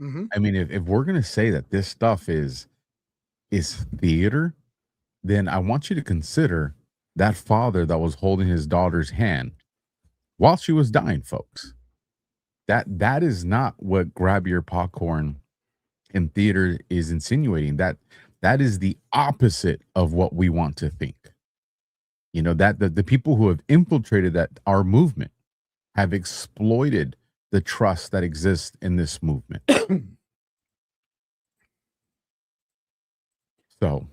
Mhm. I mean, if we're gonna say that this stuff is theater, then I want you to consider that father that was holding his daughter's hand while she was dying, folks. That is not what grab your popcorn in theater is insinuating. That is the opposite of what we want to think. You know, that the people who have infiltrated that our movement have exploited the trust that exists in this movement. So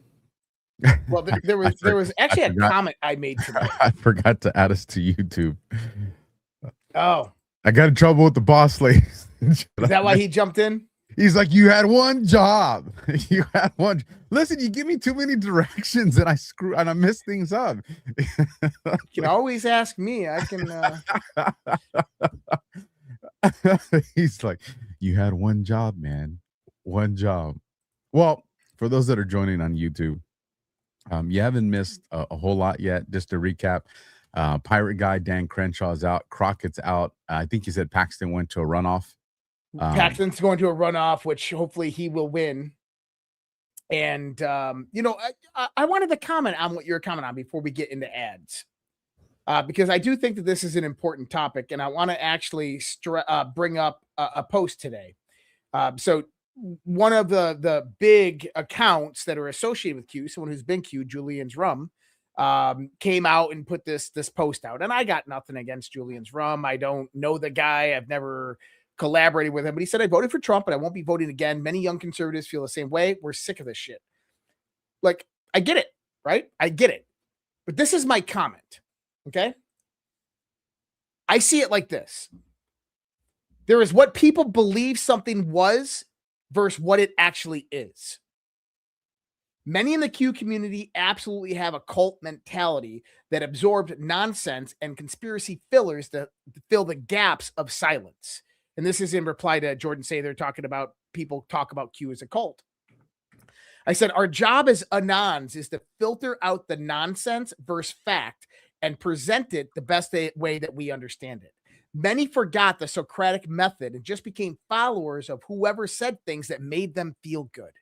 Well, there was I actually a forgot comment I made today. I forgot to add us to YouTube. Oh, I got in trouble with the boss lady. is that why he jumped in? He's like, you had one job. You had one. Listen, you give me too many directions and I mess things up. You can always ask me. I can. He's like, you had one job, man. One job. Well, for those that are joining on YouTube, you haven't missed a whole lot yet. Just to recap, Pirate Guy Dan Crenshaw's out. Crockett's out. I think he said Paxton went to a runoff. Paxton's going to a runoff, which hopefully he will win. And I wanted to comment on what you're commenting on before we get into ads, because I do think that this is an important topic, and I want to actually bring up a post today. So one of the big accounts that are associated with Q, someone who's been Q, Julian's Rum, came out and put this post out. And I got nothing against Julian's Rum. I don't know the guy. I've never collaborated with him, but he said, I voted for Trump, but I won't be voting again. Many young conservatives feel the same way. We're sick of this shit. Like, I get it, right? I get it. But this is my comment, okay? I see it like this. There is what people believe something was versus what it actually is. Many in the Q community absolutely have a cult mentality that absorbed nonsense and conspiracy fillers to fill the gaps of silence. And this is in reply to Jordan Say they're talking about people talk about Q as a cult. I said, our job as Anons is to filter out the nonsense versus fact and present it the best way that we understand it. Many forgot the Socratic method and just became followers of whoever said things that made them feel good.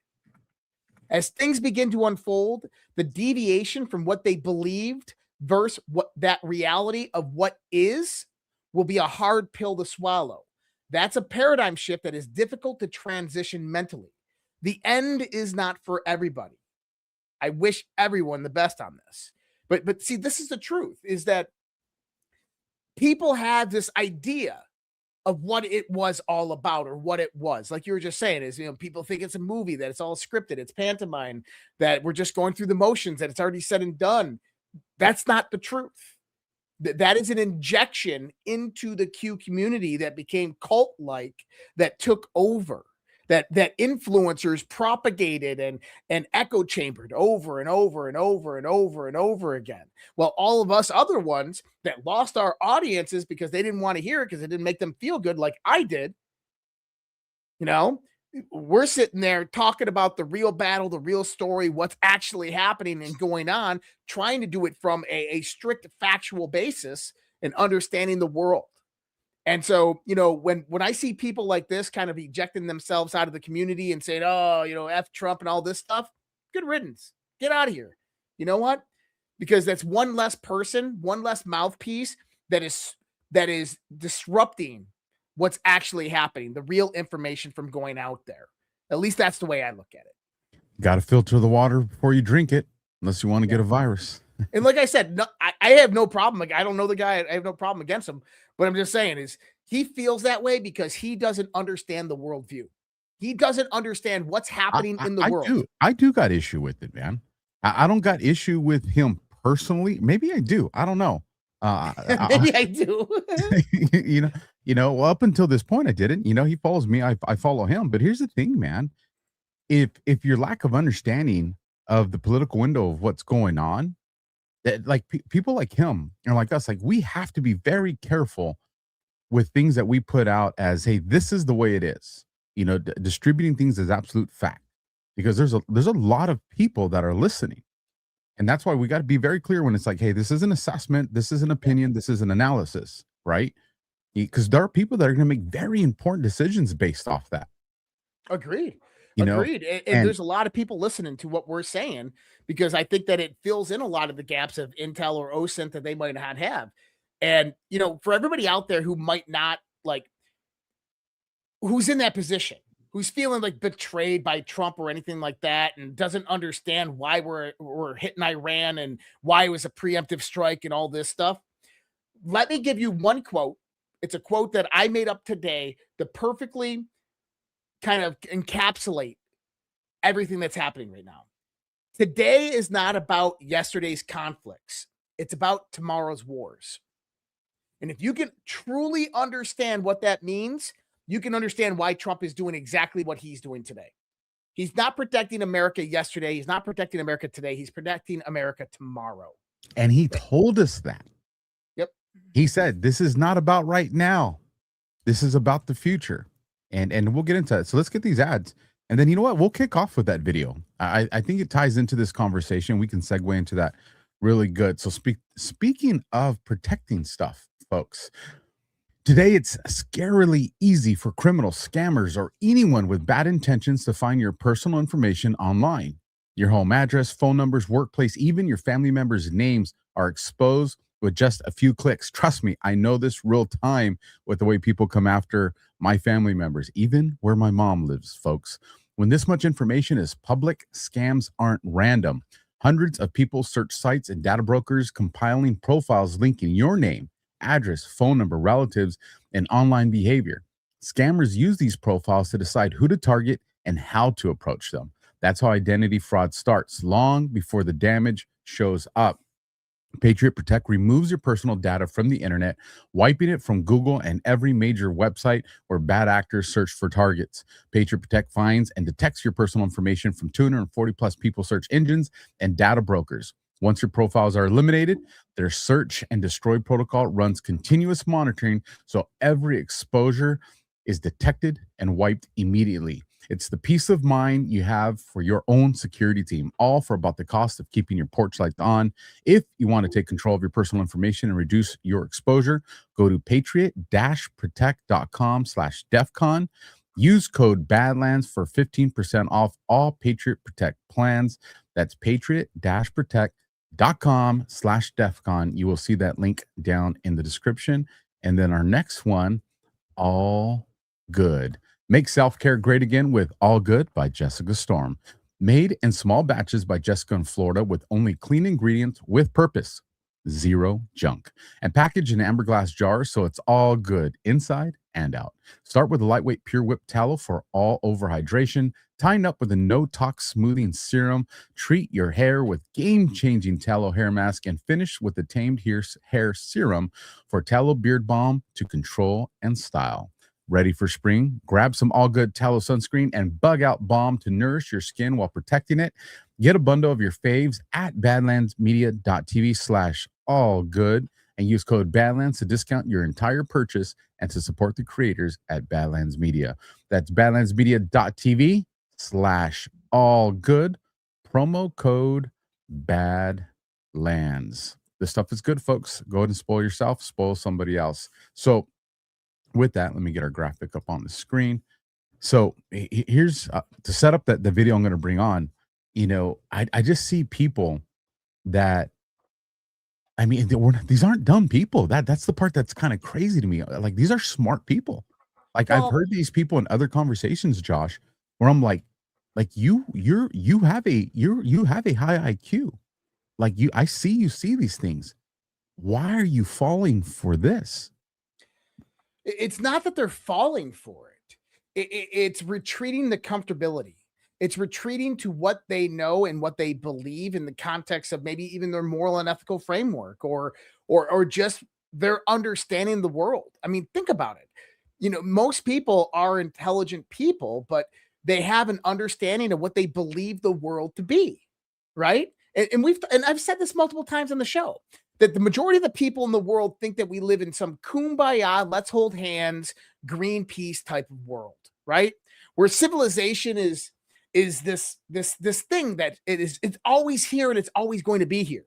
As things begin to unfold, the deviation from what they believed versus what that reality of what is will be a hard pill to swallow. That's a paradigm shift that is difficult to transition mentally. The end is not for everybody. I wish everyone the best on this. But see, this is the truth, is that people have this idea of what it was all about, or what it was. Like you were just saying, is, people think it's a movie, that it's all scripted, it's pantomime, that we're just going through the motions, that it's already said and done. That's not the truth. That is an injection into the Q community that became cult-like, that took over, that influencers propagated and echo chambered over and over and over and over and over again. Well, all of us other ones that lost our audiences because they didn't want to hear it because it didn't make them feel good, like I did, we're sitting there talking about the real battle, the real story, what's actually happening and going on, trying to do it from a strict factual basis and understanding the world. And so, when I see people like this kind of ejecting themselves out of the community and saying, oh, F Trump and all this stuff, good riddance. Get out of here. You know what? Because that's one less person, one less mouthpiece that is disrupting what's actually happening, the real information from going out there. At least that's the way I look at it. Got to filter the water before you drink it, unless you want to get a virus. And like I said, no, I have no problem. Like, I don't know the guy. I have no problem against him. But I'm just saying is he feels that way because he doesn't understand the worldview. He doesn't understand what's happening in the world. I do got issue with it, man. I don't got issue with him personally. Maybe I do. I don't know. Maybe I do. Well, up until this point, I didn't. He follows me. I follow him. But here's the thing, man. If your lack of understanding of the political window of what's going on, that like people like him and like us, like we have to be very careful with things that we put out as, hey, this is the way it is. Distributing things as absolute fact, because there's a lot of people that are listening. And that's why we got to be very clear when it's like, hey, this is an assessment, this is an opinion, this is an analysis, right? Because there are people that are going to make very important decisions based off that. Agreed. you know, Agreed. And and there's a lot of people listening to what we're saying because I think that it fills in a lot of the gaps of intel or OSINT that they might not have. And, for everybody out there who might not like, who's in that position, who's feeling like betrayed by Trump or anything like that, and doesn't understand why we're hitting Iran and why it was a preemptive strike and all this stuff. Let me give you one quote. It's a quote that I made up today to perfectly kind of encapsulate everything that's happening right now. Today is not about yesterday's conflicts. It's about tomorrow's wars. And if you can truly understand what that means, you can understand why Trump is doing exactly what he's doing today. He's not protecting America yesterday. He's not protecting America today. He's protecting America tomorrow. he told us that. Yep. He said, this is not about right now. This is about the future. And we'll get into it. So let's get these ads. And then, you know what? We'll kick off with that video. I think it ties into this conversation. We can segue into that really good. So speaking of protecting stuff, folks, today it's scarily easy for criminals, scammers, or anyone with bad intentions to find your personal information online. Your home address, phone numbers, workplace, even your family members' names are exposed with just a few clicks. Trust me, I know this real time with the way people come after my family members, even where my mom lives, folks. When this much information is public, scams aren't random. Hundreds of people search sites and data brokers compiling profiles linking your name, address, phone number, relatives, and online behavior. Scammers use these profiles to decide who to target and how to approach them. That's how identity fraud starts, long before the damage shows up. Patriot Protect removes your personal data from the internet, wiping it from Google and every major website where bad actors search for targets. Patriot Protect finds and detects your personal information from 240 plus people search engines and data brokers. Once your profiles are eliminated, their search and destroy protocol runs continuous monitoring, so every exposure is detected and wiped immediately. It's the peace of mind you have for your own security team, all for about the cost of keeping your porch light on. If you want to take control of your personal information and reduce your exposure, go to patriot-protect.com/defcon. Use code Badlands for 15% off all Patriot Protect plans. That's patriot-protect.com/defcon. You will see that link down in the description. And then our next one, All Good. Make self-care great again with All Good by Jessica Storm. Made in small batches by Jessica in Florida with only clean ingredients with purpose. Zero junk. And packaged in amber glass jars so it's all good inside and out. Start with a lightweight Pure Whip tallow for all over hydration. Tighten up with a no-tox smoothing serum. Treat your hair with game-changing tallow hair mask and finish with the Tamed Hair Serum for tallow beard balm to control and style. Ready for spring? Grab some All Good tallow sunscreen and bug out balm to nourish your skin while protecting it. Get a bundle of your faves at badlandsmedia.tv/allgood and use code Badlands to discount your entire purchase and to support the creators at Badlands Media. That's badlandsmedia.tv/allgood. Promo code Badlands. This stuff is good, folks. Go ahead and spoil yourself, spoil somebody else. So, with that, let me get our graphic up on the screen. So here's to set up the video I'm going to bring on. I just see people that, I mean, these aren't dumb people. That's the part that's kind of crazy to me. Like, these are smart people. Like, I've heard these people in other conversations, Josh, where I'm like you have a high IQ. Like, I see you see these things. Why are you falling for this? It's not that they're falling for it. It's retreating the comfortability. It's retreating to what they know and what they believe in the context of maybe even their moral and ethical framework or just their understanding the world. I mean, think about it. Most people are intelligent people, but they have an understanding of what they believe the world to be, right? And I've said this multiple times on the show, that the majority of the people in the world think that we live in some kumbaya, let's hold hands, green peace type of world, right? Where civilization is this thing that it's always here and it's always going to be here.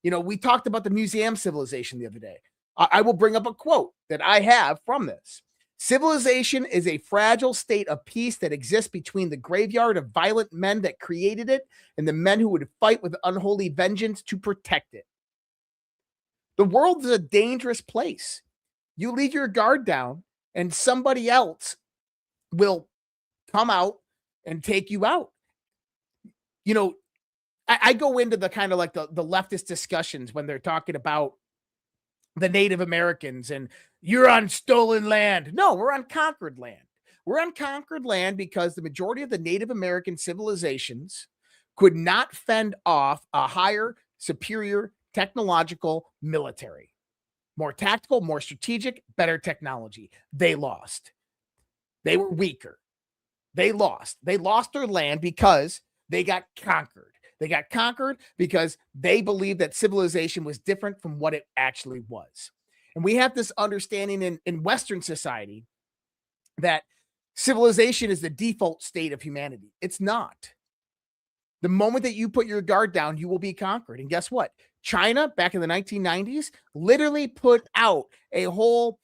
We talked about the museum civilization the other day. I will bring up a quote that I have from this. Civilization is a fragile state of peace that exists between the graveyard of violent men that created it and the men who would fight with unholy vengeance to protect it. The world is a dangerous place. You leave your guard down and somebody else will come out and take you out. You know, I go into the kind of like the leftist discussions when they're talking about the Native Americans and you're on stolen land. No, we're on conquered land. We're on conquered land because the majority of the Native American civilizations could not fend off a higher, superior technological military. More tactical, more strategic, better technology. They lost. They were weaker. They lost. They lost their land because they got conquered. They got conquered because they believed that civilization was different from what it actually was. And we have this understanding in Western society that civilization is the default state of humanity. It's not. The moment that you put your guard down, you will be conquered. And guess what? China, back in the 1990s, literally put out a whole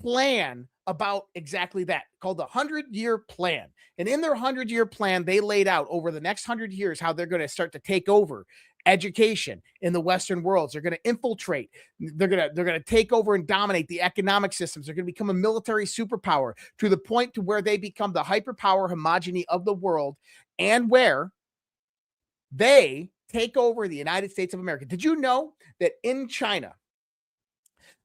plan about exactly that, called the 100-year plan. And in their 100-year plan, they laid out over the next 100 years how they're going to start to take over education in the Western worlds. They're going to infiltrate. They're going to take over and dominate the economic systems. They're going to become a military superpower to the point to where they become the hyperpower homogeny of the world and where they take over the United States of America. Did you know that in China,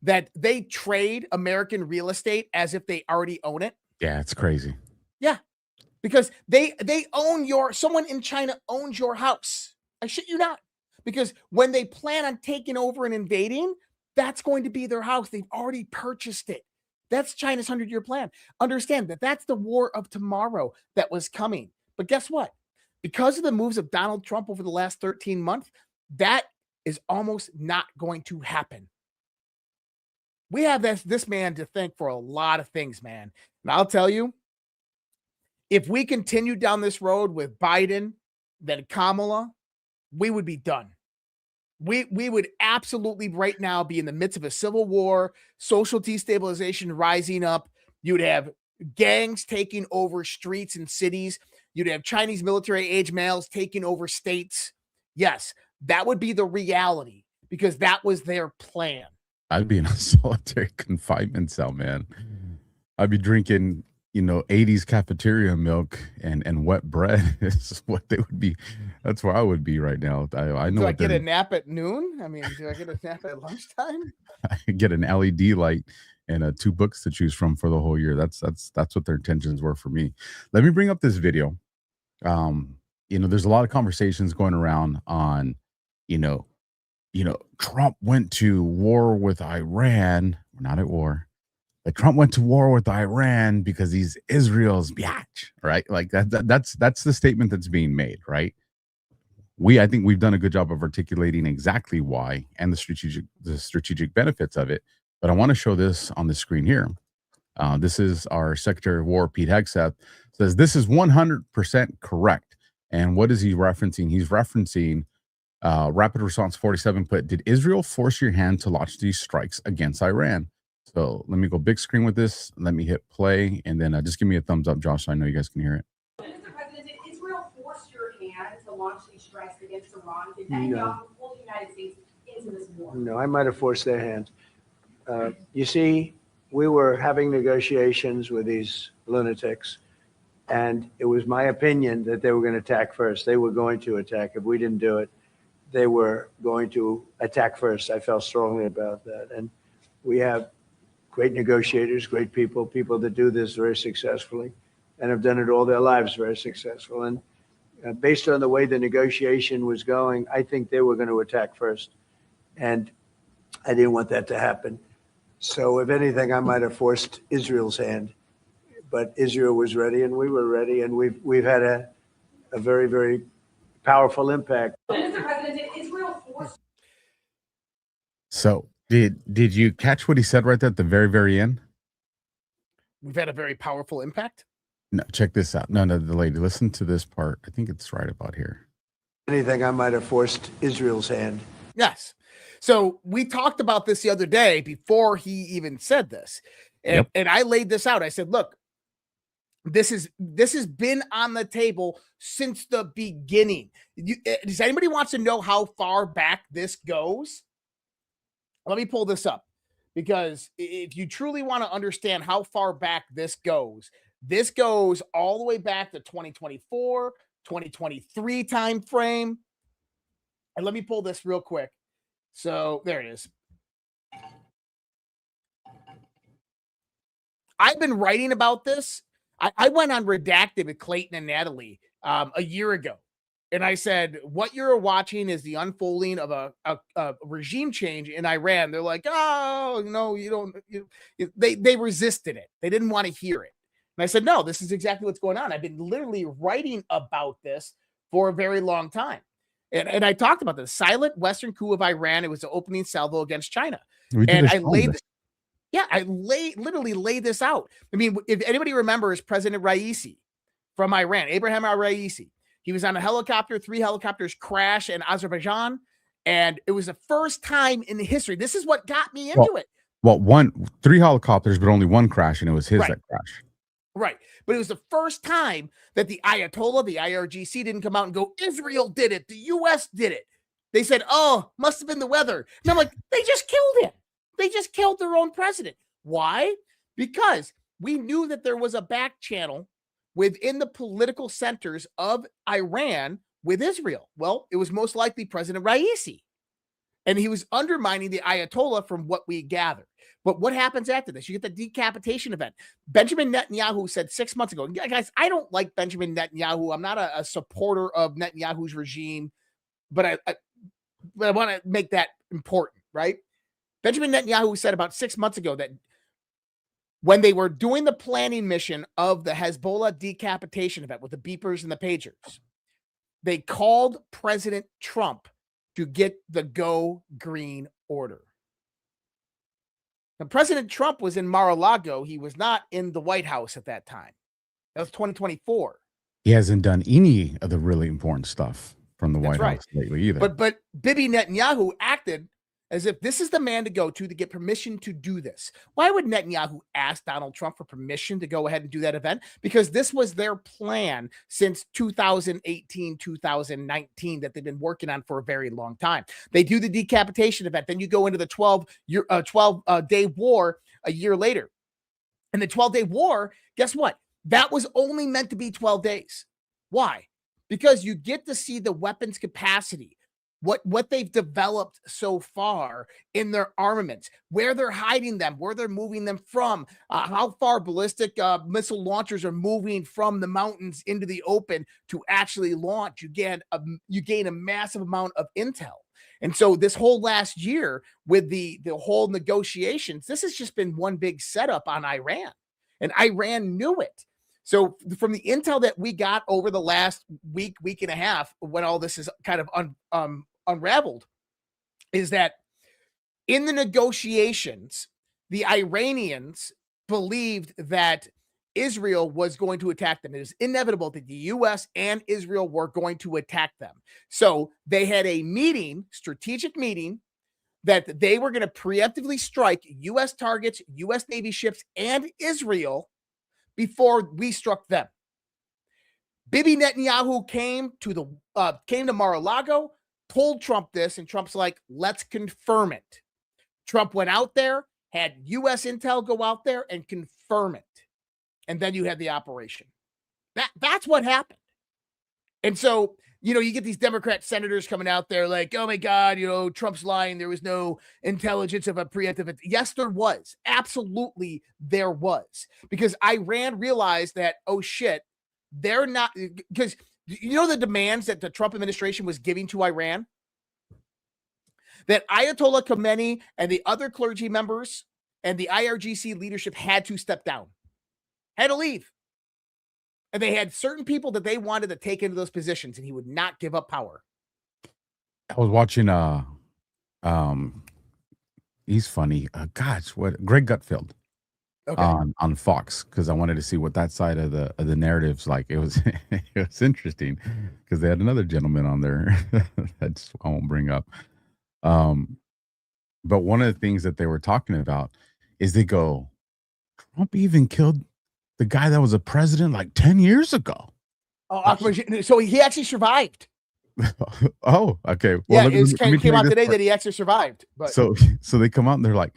that they trade American real estate as if they already own it? Yeah, it's crazy. Yeah, because they own someone in China owns your house. I shit you not. Because when they plan on taking over and invading, that's going to be their house. They've already purchased it. That's China's 100-year plan. Understand that that's the war of tomorrow that was coming. But guess what? Because of the moves of Donald Trump over the last 13 months, that is almost not going to happen. We have this man to thank for a lot of things, man. And I'll tell you, if we continue down this road with Biden, then Kamala, we would be done. We would absolutely right now be in the midst of a civil war, social destabilization rising up. You'd have gangs taking over streets and cities. You'd have Chinese military age males taking over states. Yes, that would be the reality because that was their plan. I'd be in a solitary confinement cell, man. I'd be drinking, 80s cafeteria milk and wet bread is what they would be. That's where I would be right now. I know. Do I get a nap at noon? I mean, do I get a nap at lunchtime? I get an LED light and 2 books to choose from for the whole year. That's what their intentions were for me. Let me bring up this video. There's a lot of conversations going around on, Trump went to war with Iran. We're not at war. But Trump went to war with Iran because he's Israel's biatch, right? Like that's the statement that's being made, right? I think we've done a good job of articulating exactly why and the strategic benefits of it. But I want to show this on the screen here. This is our Secretary of War, Pete Hegseth, says this is 100% correct. And what is he referencing? He's referencing Rapid Response 47 put, did Israel force your hand to launch these strikes against Iran? So let me go big screen with this. Let me hit play, and then just give me a thumbs up, Josh, so I know you guys can hear it. Mr. President, did Israel force your hand to launch these strikes against Iran? Did Netanyahu pull the United States into this war? No, I might have forced their hand. You see, we were having negotiations with these lunatics, and it was my opinion that they were going to attack first. They were going to attack. If we didn't do it, they were going to attack first. I felt strongly about that. And we have great negotiators, great people that do this very successfully and have done it all their lives very successful. And based on the way the negotiation was going, I think they were going to attack first. And I didn't want that to happen. So if anything, I might have forced Israel's hand. But Israel was ready and we were ready. And we've had a very, very powerful impact. Mr. President, did Israel force? So did you catch what he said right there at the very, very end? We've had a very powerful impact. No, check this out. No, the lady. Listen to this part. I think it's right about here. Anything, I might have forced Israel's hand. Yes. So we talked about this the other day before he even said this. And I laid this out. I said, look, this has been on the table since the beginning. Does anybody wants to know how far back this goes? Let me pull this up, because if you truly want to understand how far back this goes all the way back to 2024, 2023 time frame. And let me pull this real quick. So there it is. I've been writing about this. I went on Redacted with Clayton and Natalie a year ago. And I said, what you're watching is the unfolding of a regime change in Iran. They're like, oh, no, you don't. They resisted it. They didn't want to hear it. And I said, no, this is exactly what's going on. I've been literally writing about this for a very long time. And I talked about the silent Western coup of Iran. It was the opening salvo against China. And I laid this. Yeah, literally laid this out. I mean, if anybody remembers President Raisi from Iran, Abraham Raisi, he was on a helicopter, 3 helicopters crash in Azerbaijan. And it was the first time in history. This is what got me into it. Well, 3 helicopters, but only 1 crashed, and it was his that crashed. Right. But it was the first time that the Ayatollah, the IRGC, didn't come out and go, Israel did it. The U.S. did it. They said, oh, must have been the weather. And I'm like, they just killed him. They just killed their own president. Why? Because we knew that there was a back channel within the political centers of Iran with Israel. Well, it was most likely President Raisi. And he was undermining the Ayatollah from what we gathered. But what happens after this? You get the decapitation event. Benjamin Netanyahu said 6 months ago, guys, I don't like Benjamin Netanyahu. I'm not a supporter of Netanyahu's regime, but I want to make that important, right? Benjamin Netanyahu said about 6 months ago that when they were doing the planning mission of the Hezbollah decapitation event with the beepers and the pagers, they called President Trump to get the go green order. Now, President Trump was in Mar-a-Lago. He was not in the White House at that time. That was 2024. He hasn't done any of the really important stuff from the White House lately either. But Bibi Netanyahu acted as if this is the man to go to get permission to do this. Why would Netanyahu ask Donald Trump for permission to go ahead and do that event? Because this was their plan since 2018, 2019 that they've been working on for a very long time. They do the decapitation event. Then you go into the 12-day war a year later. And the 12-day war, guess what? That was only meant to be 12 days. Why? Because you get to see the weapons capacity, what they've developed so far in their armaments, where they're hiding them, where they're moving them from, how far ballistic missile launchers are moving from the mountains into the open to actually launch. You gain a massive amount of intel. And so this whole last year with the whole negotiations, this has just been one big setup on Iran. And Iran knew it. So from the intel that we got over the last week and a half, when all this is kind of unraveled, is that in the negotiations, the Iranians believed that Israel was going to attack them. It was inevitable that the U.S. and Israel were going to attack them. So they had a strategic meeting, that they were going to preemptively strike U.S. targets, U.S. Navy ships, and Israel before we struck them. Bibi Netanyahu came to Mar-a-Lago, told Trump this, and Trump's like, let's confirm it. Trump went out there, had U.S. intel go out there and confirm it. And then you had the operation. That's what happened. And so, you get these Democrat senators coming out there like, oh my God, Trump's lying. There was no intelligence of a preemptive. Yes, there was. Absolutely, there was. Because Iran realized that, oh shit, they're not, because the demands that the Trump administration was giving to Iran? That Ayatollah Khamenei and the other clergy members and the IRGC leadership had to step down, had to leave. And they had certain people that they wanted to take into those positions, and he would not give up power. I was watching, he's funny. Greg Gutfeld. Okay. On Fox, because I wanted to see what that side of the narrative's like. It was it was interesting because they had another gentleman on there that I won't bring up. But one of the things that they were talking about is they go, Trump even killed the guy that was a president like 10 years ago. Oh, so he actually survived. Oh, okay. Well, Well, it came out today that he actually survived. But so they come out and they're like,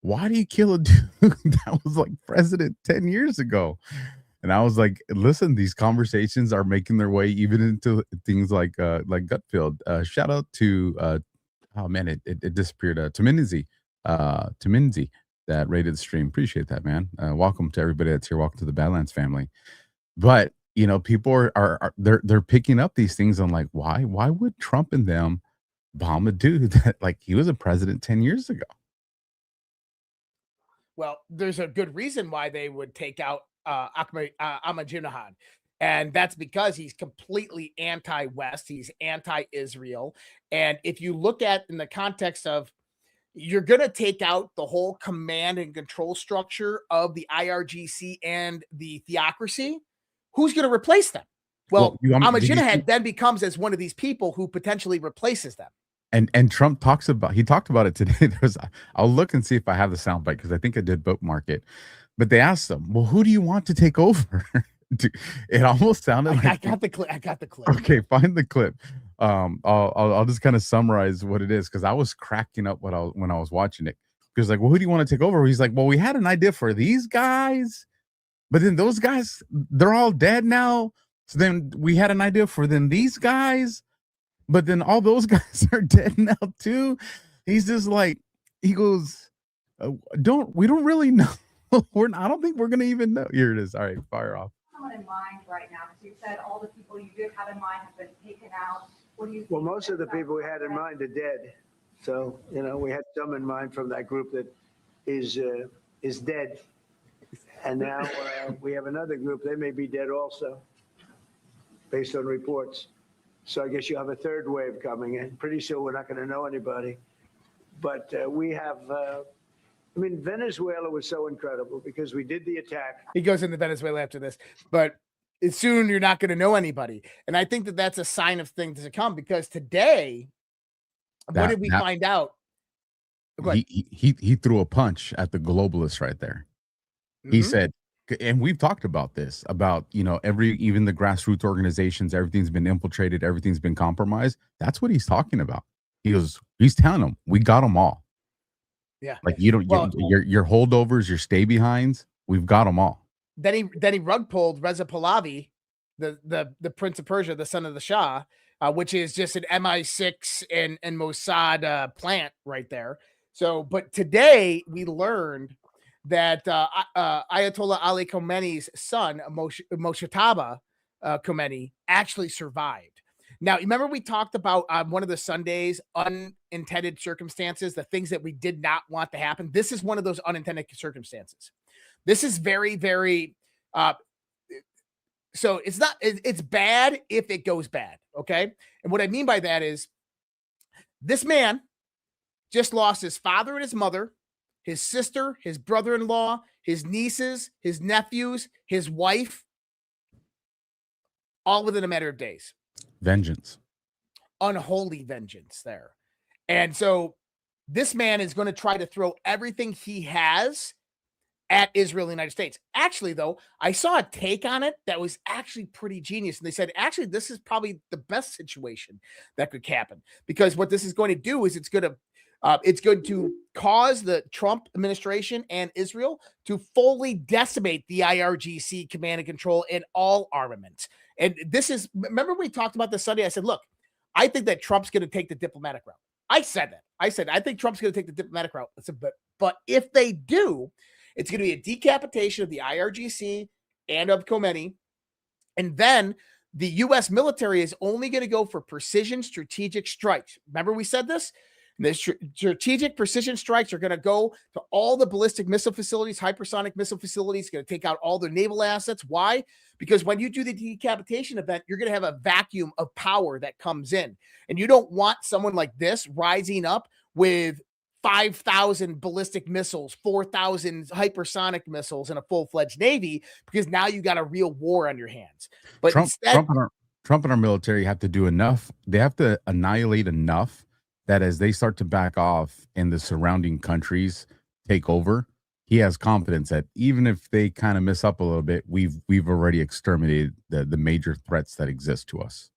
why do you kill a dude that was like president 10 years ago? And I was like, listen, these conversations are making their way even into things like Gutfield. Shout out to oh man, it disappeared. Teminzi, that rated the stream. Appreciate that, man. Welcome to everybody that's here. Welcome to the Badlands family. But you know, people are they're picking up these things. I'm like, why would Trump and them bomb a dude that like he was a president 10 years ago? Well, there's a good reason why they would take out Ahmadinejad. And that's because he's completely anti-West. He's anti-Israel. And if you look at in the context of you're going to take out the whole command and control structure of the IRGC and the theocracy, who's going to replace them? Well, Ahmadinejad then becomes as one of these people who potentially replaces them. And Trump talked about it today. I'll look and see if I have the soundbite because I think I did bookmark it. But they asked him, well, who do you want to take over? It almost sounded like I got the clip. Okay, find the clip. I'll just kind of summarize what it is because I was cracking up when I was watching it. Because like, well, who do you want to take over? He's like, well, we had an idea for these guys, but then those guys, they're all dead now. So then we had an idea for then these guys, but then all those guys are dead now too. He's just like, he goes, we don't really know. I don't think we're gonna even know. Here it is. All right, fire off. Someone in mind right now, because you said all the people you did have in mind have been taken out. What do you think? Well, most of the people we had in mind are dead. So, you know, we had some in mind from that group that is dead. And now we have another group. They may be dead also, based on reports. So I guess you have a third wave coming in. Pretty soon we're not going to know anybody. But we have, I mean, Venezuela was so incredible because we did the attack. He goes into Venezuela after this, but soon you're not going to know anybody. And I think that that's a sign of things to come because today, what did we find out? He threw a punch at the globalists right there. Mm-hmm. He said, and we've talked about this, about, you know, even the grassroots organizations, everything's been infiltrated, everything's been compromised. That's what he's talking about. He's telling them, we got them all. Yeah. Like your holdovers, your stay behinds, we've got them all. Then he rug pulled Reza Pahlavi, the Prince of Persia, the son of the Shah, which is just an MI6 and Mossad plant right there. So, but today we learned that Ayatollah Ali Khomeini's son, Moshtaba Khomeini, actually survived. Now, remember we talked about on one of the Sundays, unintended circumstances, the things that we did not want to happen. This is one of those unintended circumstances. This is very, very, so it's bad if it goes bad, okay? And what I mean by that is this man just lost his father and his mother, his sister, his brother-in-law, his nieces, his nephews, his wife, all within a matter of days. Vengeance. Unholy vengeance there. And so this man is going to try to throw everything he has at Israel and the United States. Actually, though, I saw a take on it that was actually pretty genius. And they said, actually, this is probably the best situation that could happen. Because what this is going to do is it's going to cause the Trump administration and Israel to fully decimate the IRGC command and control in all armaments. And this is, remember we talked about this Sunday? I said, look, I think that Trump's going to take the diplomatic route. I said that. I said, I think Trump's going to take the diplomatic route. I said, but if they do, it's going to be a decapitation of the IRGC and of Khomeini. And then the U.S. military is only going to go for precision strategic strikes. Remember we said this? The strategic precision strikes are going to go to all the ballistic missile facilities, hypersonic missile facilities, going to take out all their naval assets. Why? Because when you do the decapitation event, you're going to have a vacuum of power that comes in. And you don't want someone like this rising up with 5,000 ballistic missiles, 4,000 hypersonic missiles, and a full-fledged Navy, because now you got a real war on your hands. But Trump and our military have to do enough. They have to annihilate enough that as they start to back off and the surrounding countries take over, he has confidence that even if they kind of mess up a little bit, we've already exterminated the major threats that exist to us.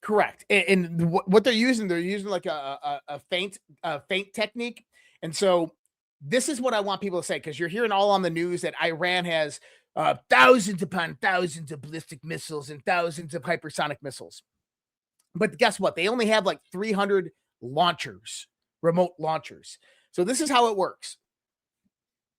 Correct. And what they're using like a feint technique. And so this is what I want people to say, because you're hearing all on the news that Iran has thousands upon thousands of ballistic missiles and thousands of hypersonic missiles. But guess what? They only have like 300 launchers, remote launchers. So this is how it works.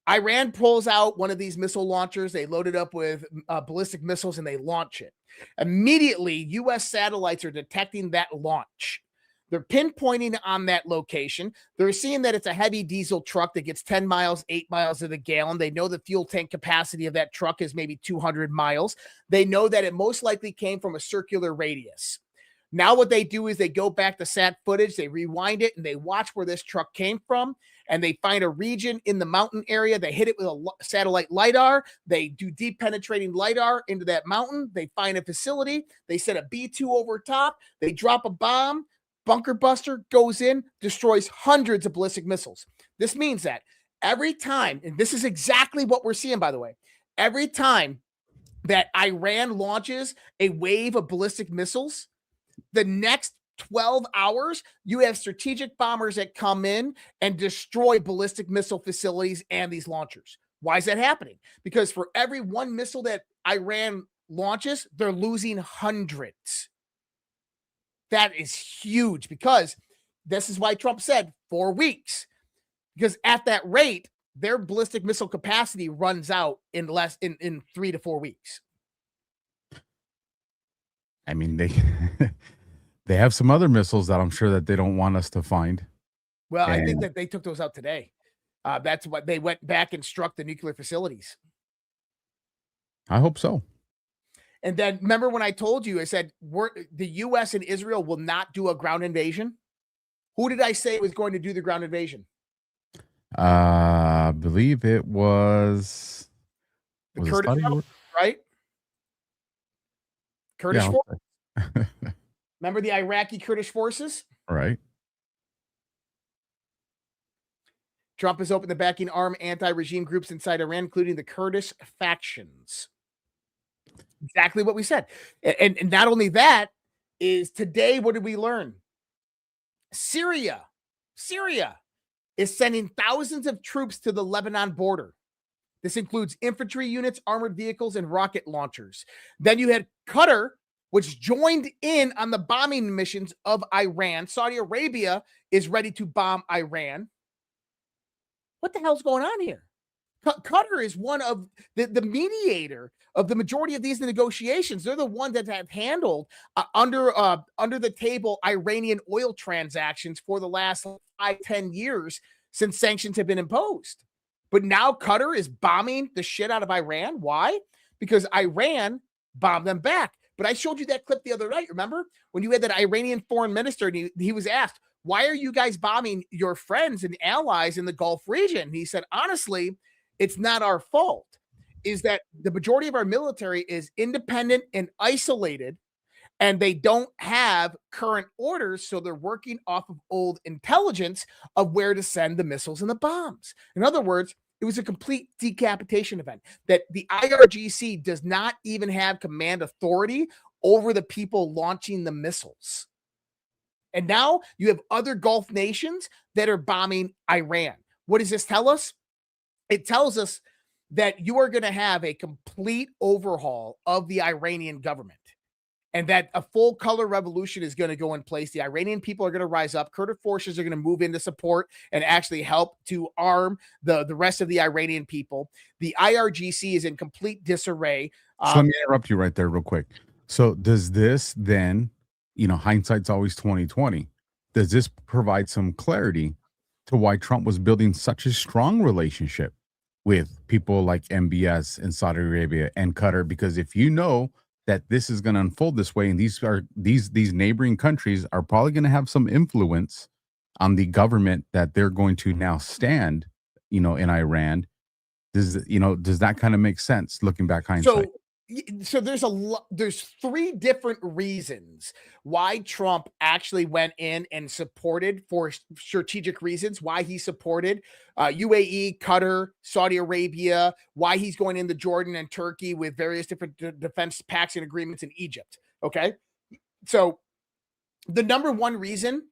Iran pulls out one of these missile launchers. They load it up with ballistic missiles and they launch it. Immediately, U.S. satellites are detecting that launch. They're pinpointing on that location. They're seeing that it's a heavy diesel truck that gets 10 miles, 8 miles to the gallon. They know the fuel tank capacity of that truck is maybe 200 miles. They know that it most likely came from a circular radius. Now what they do is they go back to sat footage, they rewind it, and they watch where this truck came from, and they find a region in the mountain area. They hit it with a satellite LiDAR. They do deep penetrating LiDAR into that mountain. They find a facility. They set a B-2 over top. They drop a bomb. Bunker buster goes in, destroys hundreds of ballistic missiles. This means that every time, and this is exactly what we're seeing, by the way, every time that Iran launches a wave of ballistic missiles, the next 12 hours, you have strategic bombers that come in and destroy ballistic missile facilities and these launchers. Why is that happening? Because for every one missile that Iran launches, they're losing hundreds. That is huge, because this is why Trump said 4 weeks, because at that rate, their ballistic missile capacity runs out in 3 to 4 weeks. I mean, they have some other missiles that I'm sure that they don't want us to find. Well, I think that they took those out today. That's what they went back and struck the nuclear facilities. I hope so. And then remember when I told you, I said the U.S. and Israel will not do a ground invasion. Who did I say was going to do the ground invasion? I believe it was the Kurdish force, right? Kurdish force. Remember the Iraqi Kurdish forces? Right. Trump has opened the backing armed anti-regime groups inside Iran, including the Kurdish factions. Exactly what we said. And not only that, is today, what did we learn? Syria is sending thousands of troops to the Lebanon border. This includes infantry units, armored vehicles, and rocket launchers. Then you had Qatar, which joined in on the bombing missions of Iran. Saudi Arabia is ready to bomb Iran. What the hell's going on here? Qatar is one of the mediator of the majority of these negotiations. They're the ones that have handled under the table Iranian oil transactions for the last 5-10 years since sanctions have been imposed. But now Qatar is bombing the shit out of Iran. Why? Because Iran bombed them back. But I showed you that clip the other night. Remember when you had that Iranian foreign minister and he was asked, why are you guys bombing your friends and allies in the Gulf region? And he said, honestly, it's not our fault. Is that the majority of our military is independent and isolated, and they don't have current orders, so they're working off of old intelligence of where to send the missiles and the bombs. In other words, it was a complete decapitation event, that the IRGC does not even have command authority over the people launching the missiles. And now you have other Gulf nations that are bombing Iran. What does this tell us? It tells us that you are going to have a complete overhaul of the Iranian government, and that a full color revolution is going to go in place. The Iranian people are going to rise up. Kurdish forces are going to move in to support and actually help to arm the rest of the Iranian people. The IRGC is in complete disarray. So let me interrupt you right there real quick. So does this then, hindsight's always 2020. Does this provide some clarity to why Trump was building such a strong relationship with people like MBS and Saudi Arabia and Qatar? Because if you know that this is going to unfold this way, and these neighboring countries are probably going to have some influence on the government that they're going to now stand, in Iran, does that kind of make sense looking back hindsight? So So there's three different reasons why Trump actually went in and supported, for strategic reasons, why he supported UAE, Qatar, Saudi Arabia, why he's going into Jordan and Turkey with various different defense pacts and agreements in Egypt. Okay. So the number one reason,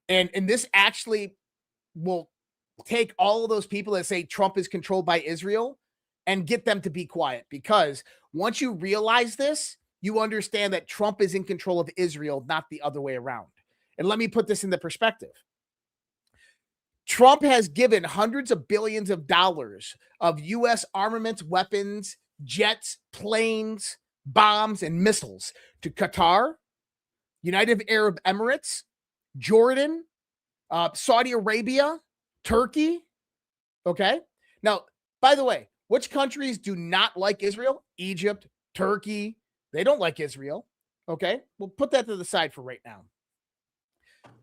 and this actually will take all of those people that say Trump is controlled by Israel and get them to be quiet, because once you realize this, you understand that Trump is in control of Israel, not the other way around. And let me put this into perspective. Trump has given hundreds of billions of dollars of U.S. armaments, weapons, jets, planes, bombs, and missiles to Qatar, United Arab Emirates, Jordan, Saudi Arabia, Turkey. Okay. Now, by the way, which countries do not like Israel? Egypt, Turkey. They don't like Israel. Okay. We'll put that to the side for right now.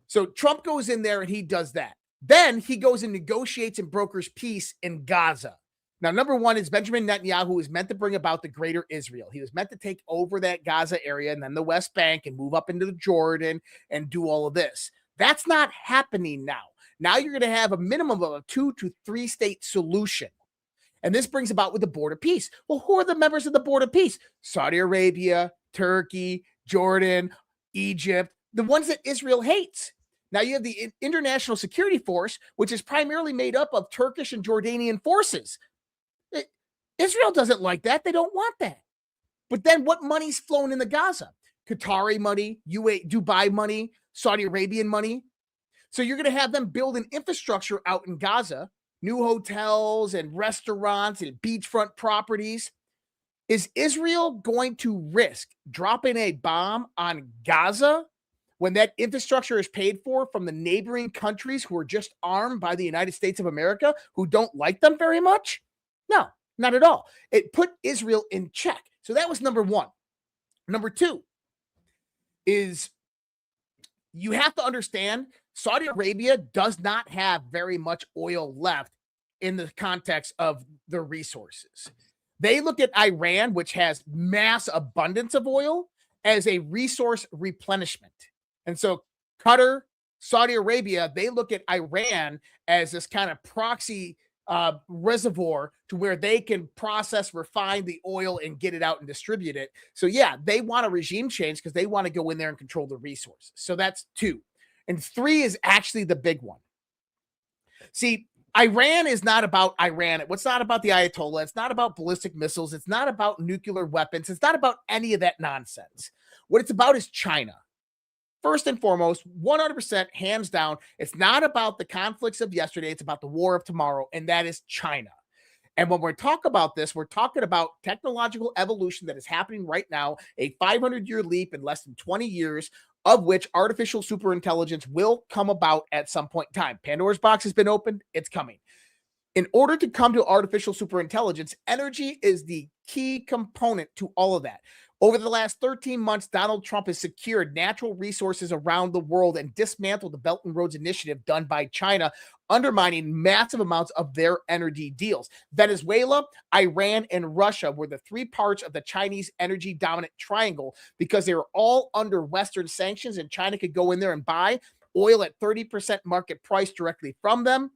So Trump goes in there and he does that. Then he goes and negotiates and brokers peace in Gaza. Now, number one is Benjamin Netanyahu was meant to bring about the greater Israel. He was meant to take over that Gaza area and then the West Bank and move up into the Jordan and do all of this. That's not happening now. Now you're going to have a minimum of a 2 to 3 state solution. And this brings about with the Board of Peace. Well, who are the members of the Board of Peace? Saudi Arabia, Turkey, Jordan, Egypt, the ones that Israel hates. Now you have the International Security Force, which is primarily made up of Turkish and Jordanian forces. Israel doesn't like that. They don't want that. But then what money's flowing into Gaza? Qatari money, Dubai money, Saudi Arabian money. So you're going to have them build an infrastructure out in Gaza, new hotels and restaurants and beachfront properties. Is Israel going to risk dropping a bomb on Gaza when that infrastructure is paid for from the neighboring countries who are just armed by the United States of America, who don't like them very much? No, not at all. It put Israel in check. So that was number one. Number two is you have to understand Saudi Arabia does not have very much oil left in the context of their resources. They look at Iran, which has mass abundance of oil, as a resource replenishment. And so Qatar, Saudi Arabia, they look at Iran as this kind of proxy reservoir to where they can process, refine the oil and get it out and distribute it. So yeah, they want a regime change because they want to go in there and control the resources. So that's two. And three is actually the big one. See, Iran is not about Iran. It's not about the Ayatollah. It's not about ballistic missiles. It's not about nuclear weapons. It's not about any of that nonsense. What it's about is China. First and foremost, 100%, hands down, it's not about the conflicts of yesterday. It's about the war of tomorrow, and that is China. And when we talk about this, we're talking about technological evolution that is happening right now, a 500-year leap in less than 20 years, of which artificial superintelligence will come about at some point in time. Pandora's box has been opened. It's coming. In order to come to artificial superintelligence, energy is the key component to all of that. Over the last 13 months, Donald Trump has secured natural resources around the world and dismantled the Belt and Roads Initiative done by China, undermining massive amounts of their energy deals. Venezuela, Iran, and Russia were the three parts of the Chinese energy dominant triangle because they were all under Western sanctions, and China could go in there and buy oil at 30% market price directly from them.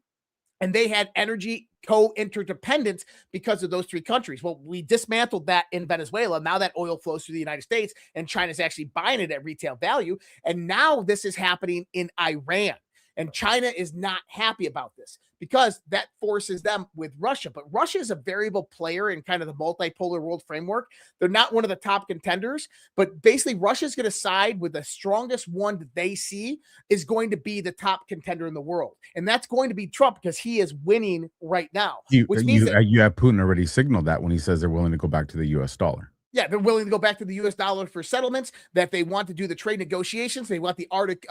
And they had energy co-interdependence because of those three countries. Well, we dismantled that in Venezuela. Now that oil flows through the United States and China's actually buying it at retail value. And now this is happening in Iran. And China is not happy about this because that forces them with Russia. But Russia is a variable player in kind of the multipolar world framework. They're not one of the top contenders, but basically Russia is going to side with the strongest one that they see is going to be the top contender in the world. And that's going to be Trump because he is winning right now. You have Putin already signaled that when he says they're willing to go back to the U.S. dollar. Yeah, they're willing to go back to the U.S. dollar for settlements, that they want to do the trade negotiations. They want the Arctic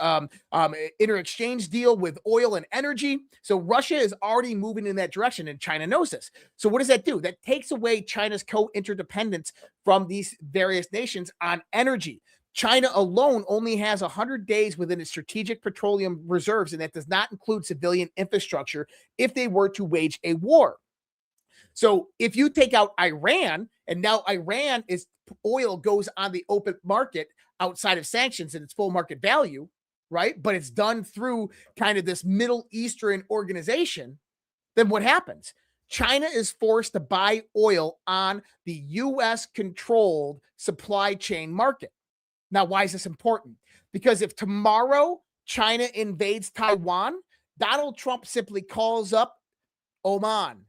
inter-exchange deal with oil and energy. So Russia is already moving in that direction, and China knows this. So what does that do? That takes away China's co-interdependence from these various nations on energy. China alone only has 100 days within its strategic petroleum reserves, and that does not include civilian infrastructure if they were to wage a war. So if you take out Iran, and now Iran is oil goes on the open market outside of sanctions and its full market value, right? But it's done through kind of this Middle Eastern organization, then what happens? China is forced to buy oil on the US controlled supply chain market. Now, why is this important? Because if tomorrow China invades Taiwan, Donald Trump simply calls up Oman,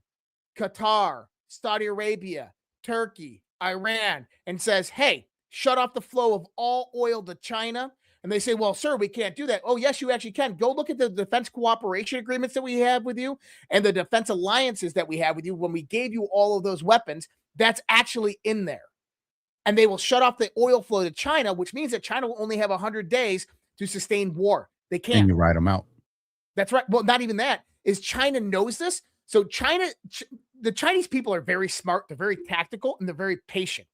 Qatar, Saudi Arabia, Turkey, Iran, and says, hey, shut off the flow of all oil to China. And they say, well, sir, we can't do that. Oh, yes, you actually can. Go look at the defense cooperation agreements that we have with you and the defense alliances that we have with you. When we gave you all of those weapons, that's actually in there. And they will shut off the oil flow to China, which means that China will only have 100 days to sustain war. They can't. And you write them out. That's right. Well, not even that. Is China knows this. So the Chinese people are very smart. They're very tactical and they're very patient.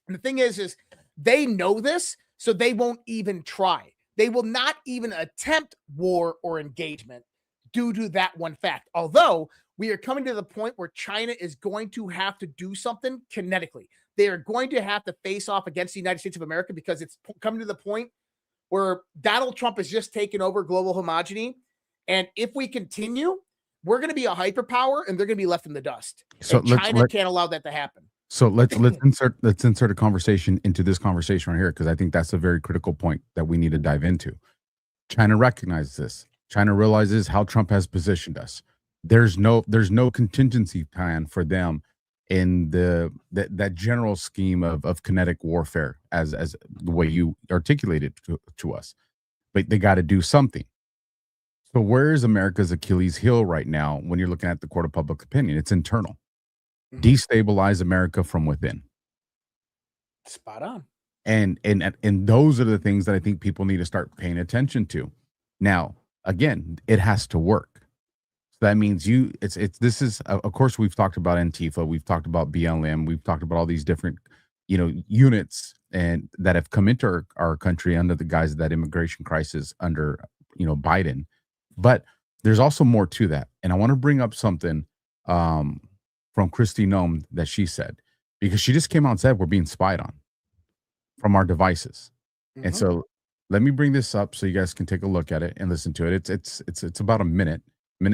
And the thing is they know this, so they won't even try. They will not even attempt war or engagement due to that one fact. Although we are coming to the point where China is going to have to do something kinetically. They are going to have to face off against the United States of America because it's coming to the point where Donald Trump has just taken over global homogeny. And if we continue, we're going to be a hyperpower and they're going to be left in the dust. So China can't allow that to happen. So let's insert a conversation into this conversation right here, because I think that's a very critical point that we need to dive into. China recognizes this. China realizes how Trump has positioned us. There's no contingency plan for them in that general scheme of kinetic warfare as the way you articulated to us. But they got to do something. So where is America's Achilles heel right now when you're looking at the court of public opinion? It's internal. Destabilize America from within. Spot on. And those are the things that I think people need to start paying attention to. Now, again, it has to work. So that means this is, of course, we've talked about Antifa, we've talked about BLM, we've talked about all these different, units and that have come into our country under the guise of that immigration crisis under, Biden. But there's also more to that. And I want to bring up something from Kristi Noem that she said, because she just came out and said we're being spied on from our devices. Mm-hmm. And so let me bring this up so you guys can take a look at it and listen to it. It's about a minute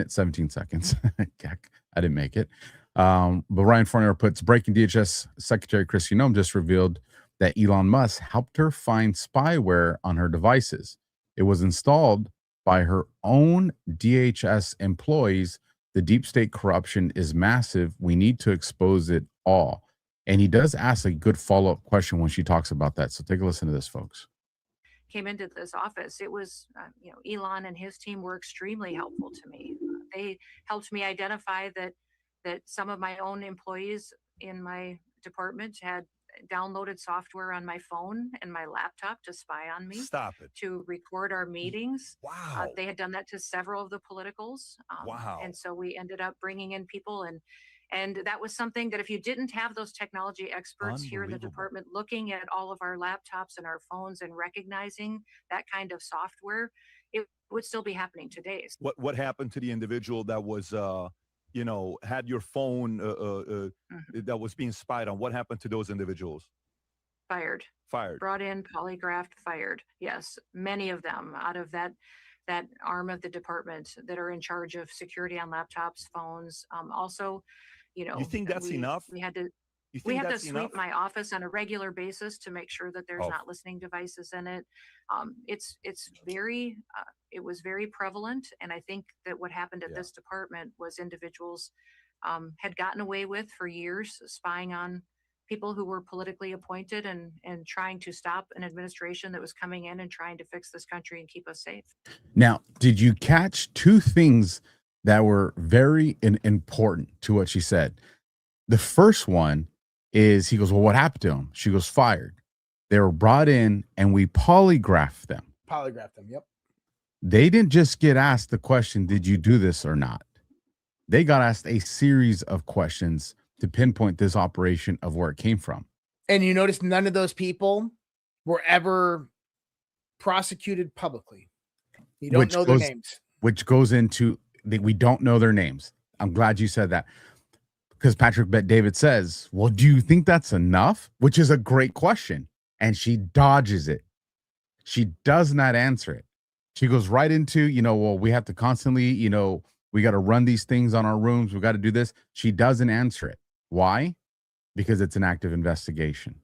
17 seconds. I didn't make it. But Ryan Fournier puts, breaking: DHS Secretary Kristi Noem just revealed that Elon Musk helped her find spyware on her devices. It was installed by her own DHS employees. The deep state corruption is massive. We need to expose it all. And he does ask a good follow-up question when she talks about that. So take a listen to this, folks. Came into this office, it was, Elon and his team were extremely helpful to me. They helped me identify that some of my own employees in my department had downloaded software on my phone and my laptop to spy on me. Stop it. To record our meetings. Wow. They had done that to several of the politicals. Wow. And so we ended up bringing in people, and that was something that if you didn't have those technology experts here in the department looking at all of our laptops and our phones and recognizing that kind of software, it would still be happening today. What happened to the individual that was had your phone that was being spied on? What happened to those individuals? Fired. Brought in, polygraphed, fired. Yes, many of them out of that arm of the department that are in charge of security on laptops, phones. Also, you think that's enough? We had to sweep my office on a regular basis to make sure that there's not listening devices in it. It was very prevalent. And I think that what happened at this department was individuals had gotten away with for years spying on people who were politically appointed and trying to stop an administration that was coming in and trying to fix this country and keep us safe. Now, did you catch two things that were very important to what she said? The first one is, he goes, well, what happened to him? She goes, fired. They were brought in and we polygraphed them. Yep. They didn't just get asked the question, did you do this or not? They got asked a series of questions to pinpoint this operation of where it came from. And you notice none of those people were ever prosecuted publicly. You don't know their names. Which goes into, we don't know their names. I'm glad you said that. because Patrick Bet David says, well, do you think that's enough? Which is a great question. And she dodges it. She does not answer it. She goes right into, well, we have to constantly, we got to run these things on our rooms. We got to do this. She doesn't answer it. Why? Because it's an active investigation.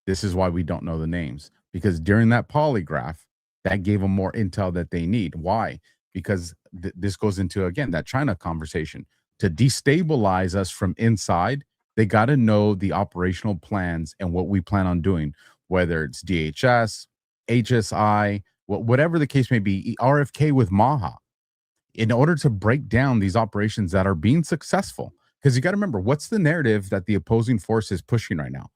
This is why we don't know the names. Because during that polygraph, that gave them more intel that they need. Why? Because this goes into, again, that China conversation. To destabilize us from inside, they got to know the operational plans and what we plan on doing, whether it's DHS, HSI, whatever the case may be, RFK with Maha, in order to break down these operations that are being successful. Because you got to remember, what's the narrative that the opposing force is pushing right now?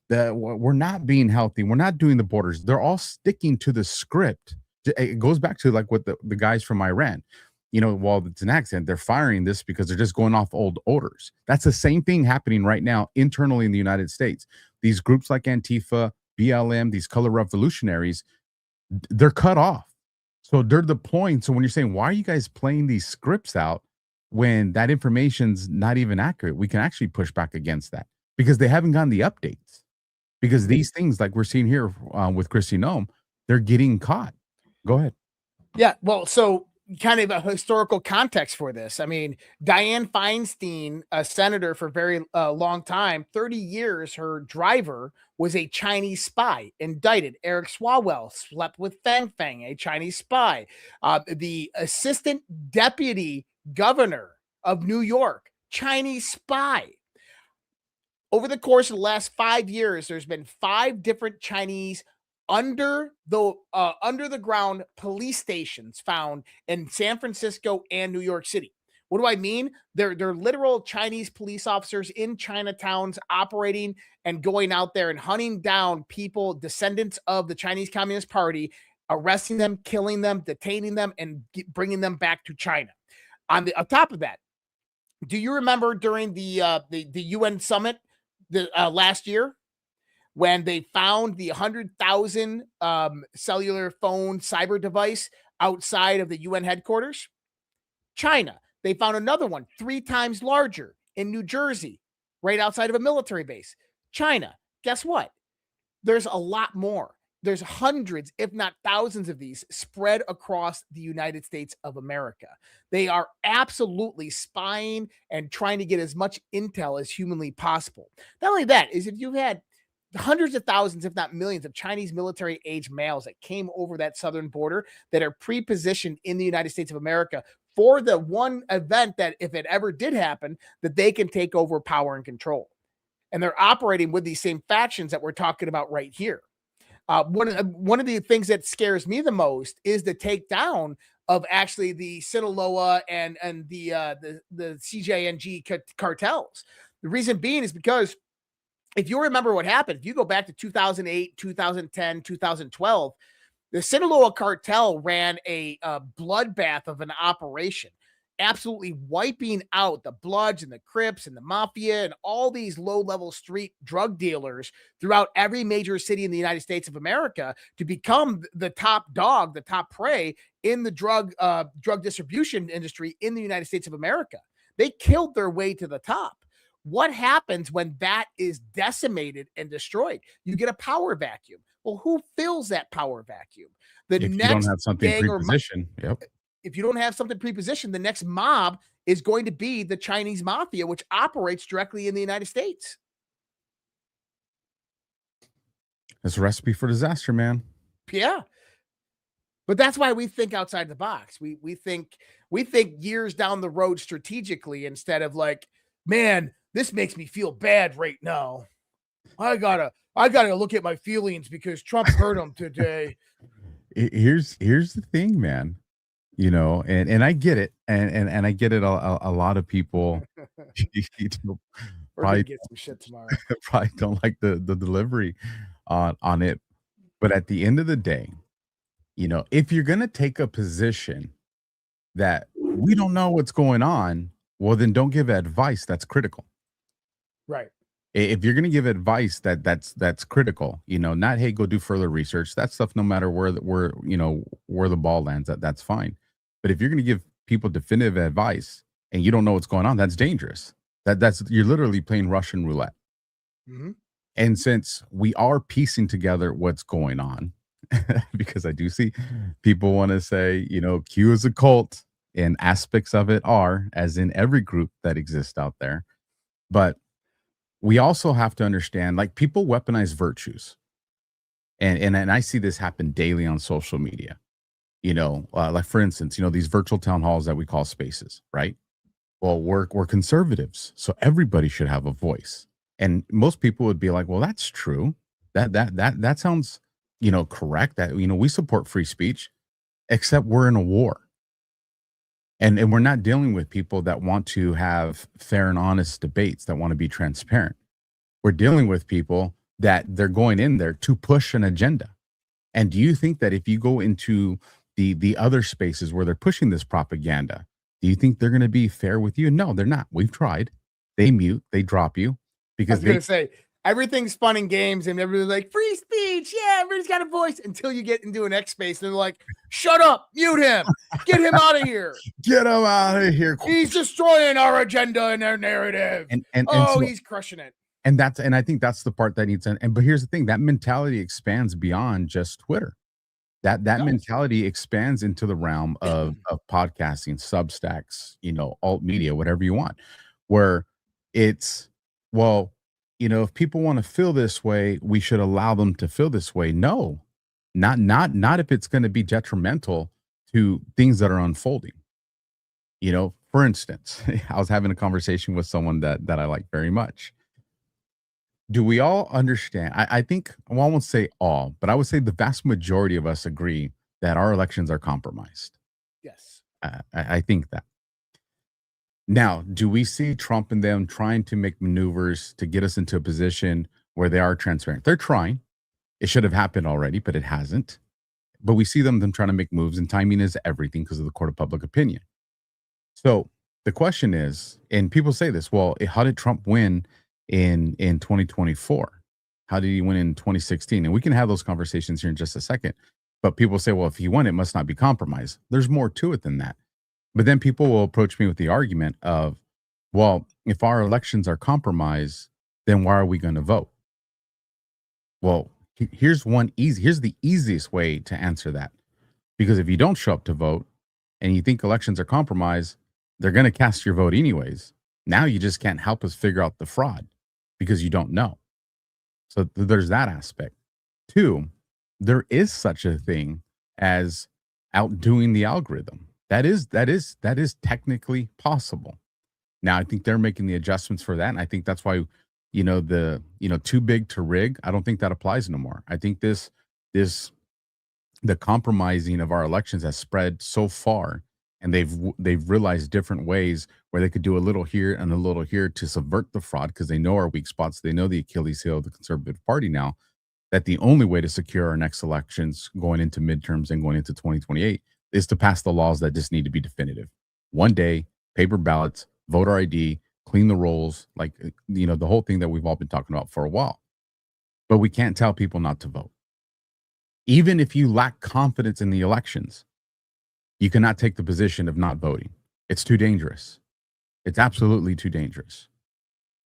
That we're not being healthy. We're not doing the borders. They're all sticking to the script. It goes back to like what the guys from Iran, while it's an accident, they're firing this because they're just going off old orders. That's the same thing happening right now internally in the United States. These groups like Antifa, BLM, these color revolutionaries, they're cut off. So they're deploying. So when you're saying, why are you guys playing these scripts out when that information's not even accurate? We can actually push back against that because they haven't gotten the updates. Because these things, like we're seeing here with Christy Nome, they're getting caught. Go ahead. Yeah, well, so kind of a historical context for this. I mean, Dianne Feinstein, a senator for a very long time, 30 years, her driver was a Chinese spy, indicted. Eric Swalwell slept with Fang Fang, a Chinese spy. The assistant deputy governor of New York, Chinese spy. Over the course of the last 5 years, there's been 5 different Chinese under the ground police stations found in San Francisco and New York City. What do I mean? They're literal Chinese police officers in Chinatowns operating and going out there and hunting down people, descendants of the Chinese Communist Party, arresting them, killing them, detaining them, and bringing them back to China. On top of that, do you remember during the UN summit last year, when they found the 100,000 cellular phone cyber device outside of the UN headquarters? China, they found another one 3 times larger in New Jersey, right outside of a military base. China, guess what? There's a lot more. There's hundreds, if not thousands of these spread across the United States of America. They are absolutely spying and trying to get as much intel as humanly possible. Not only that, is if you had hundreds of thousands, if not millions, of Chinese military age males that came over that southern border that are pre-positioned in the United States of America for the one event that, if it ever did happen, that they can take over power and control. And they're operating with these same factions that we're talking about right here. One of the things that scares me the most is the takedown of actually the Sinaloa and the CJNG cartels. The reason being is because if you remember what happened, if you go back to 2008, 2010, 2012, the Sinaloa cartel ran a bloodbath of an operation, absolutely wiping out the Bloods and the Crips and the Mafia and all these low-level street drug dealers throughout every major city in the United States of America to become the top dog, the top prey in the drug distribution industry in the United States of America. They killed their way to the top. What happens when that is decimated and destroyed? You get a power vacuum. Well, who fills that power vacuum? If you don't have something pre-positioned, if you don't have something pre-positioned, the next mob is going to be the Chinese mafia, which operates directly in the United States. It's a recipe for disaster, man. Yeah. But that's why we think outside the box. We think years down the road strategically instead of like, man, this makes me feel bad right now. I gotta look at my feelings because Trump hurt him today. Here's the thing, man. And I get it, and I get it. A lot of people probably get some shit tomorrow. Probably don't like the delivery on it. But at the end of the day, if you're gonna take a position that we don't know what's going on, well, then don't give advice that's critical. Right. If you're going to give advice that's critical, not, hey, go do further research. That stuff, no matter where the ball lands, that's fine. But if you're going to give people definitive advice and you don't know what's going on, that's dangerous. That's you're literally playing Russian roulette. Mm-hmm. And since we are piecing together what's going on, because I do see people want to say, Q is a cult, and aspects of it are, as in every group that exists out there. But we also have to understand, like, people weaponize virtues. And I see this happen daily on social media. Like, for instance, these virtual town halls that we call spaces, right? Well, we're conservatives, so everybody should have a voice. And most people would be like, well, that's true. That sounds, correct. That, we support free speech, except we're in a war. And we're not dealing with people that want to have fair and honest debates, that want to be transparent. We're dealing with people that they're going in there to push an agenda. And do you think that if you go into the other spaces where they're pushing this propaganda, do you think they're going to be fair with you? No, they're not. We've tried. They mute, they drop you, I because was going to say, everything's fun and games, and everybody's like, free speech. Yeah, everybody's got a voice, until you get into an X space and they're like, shut up, mute him, get him out of here. Get him out of here. He's destroying our agenda and our narrative. And so, so, he's crushing it. and I think that's the part that needs to, but here's the thing, that mentality expands beyond just Twitter. That mentality expands into the realm of podcasting, Substacks, alt media, whatever you want, where it's, well, if people want to feel this way, we should allow them to feel this way. No, not if it's going to be detrimental to things that are unfolding. For instance, I was having a conversation with someone that I like very much. Do we all understand? I think, well, I won't say all, but I would say the vast majority of us agree that our elections are compromised. Yes. I think that. Now, do we see Trump and them trying to make maneuvers to get us into a position where they are transparent? They're trying. It should have happened already, but it hasn't. But we see them trying to make moves, and timing is everything because of the court of public opinion. So the question is, and people say this, well, how did Trump win in 2024? How did he win in 2016? And we can have those conversations here in just a second. But people say, well, if he won, it must not be compromised. There's more to it than that. But then people will approach me with the argument of, well, if our elections are compromised, then why are we going to vote? Well, here's the easiest way to answer that. Because if you don't show up to vote and you think elections are compromised, they're going to cast your vote anyways. Now you just can't help us figure out the fraud because you don't know. So there's that aspect. 2, there is such a thing as outdoing the algorithm. That is technically possible. Now, I think they're making the adjustments for that. And I think that's why, too big to rig, I don't think that applies no more. I think the compromising of our elections has spread so far, and they've realized different ways where they could do a little here and a little here to subvert the fraud, because they know our weak spots. They know the Achilles heel of the Conservative Party now, that the only way to secure our next elections going into midterms and going into 2028 is to pass the laws that just need to be definitive. One day, paper ballots, voter ID, clean the rolls, like, the whole thing that we've all been talking about for a while. But we can't tell people not to vote. Even if you lack confidence in the elections, you cannot take the position of not voting. It's too dangerous. It's absolutely too dangerous.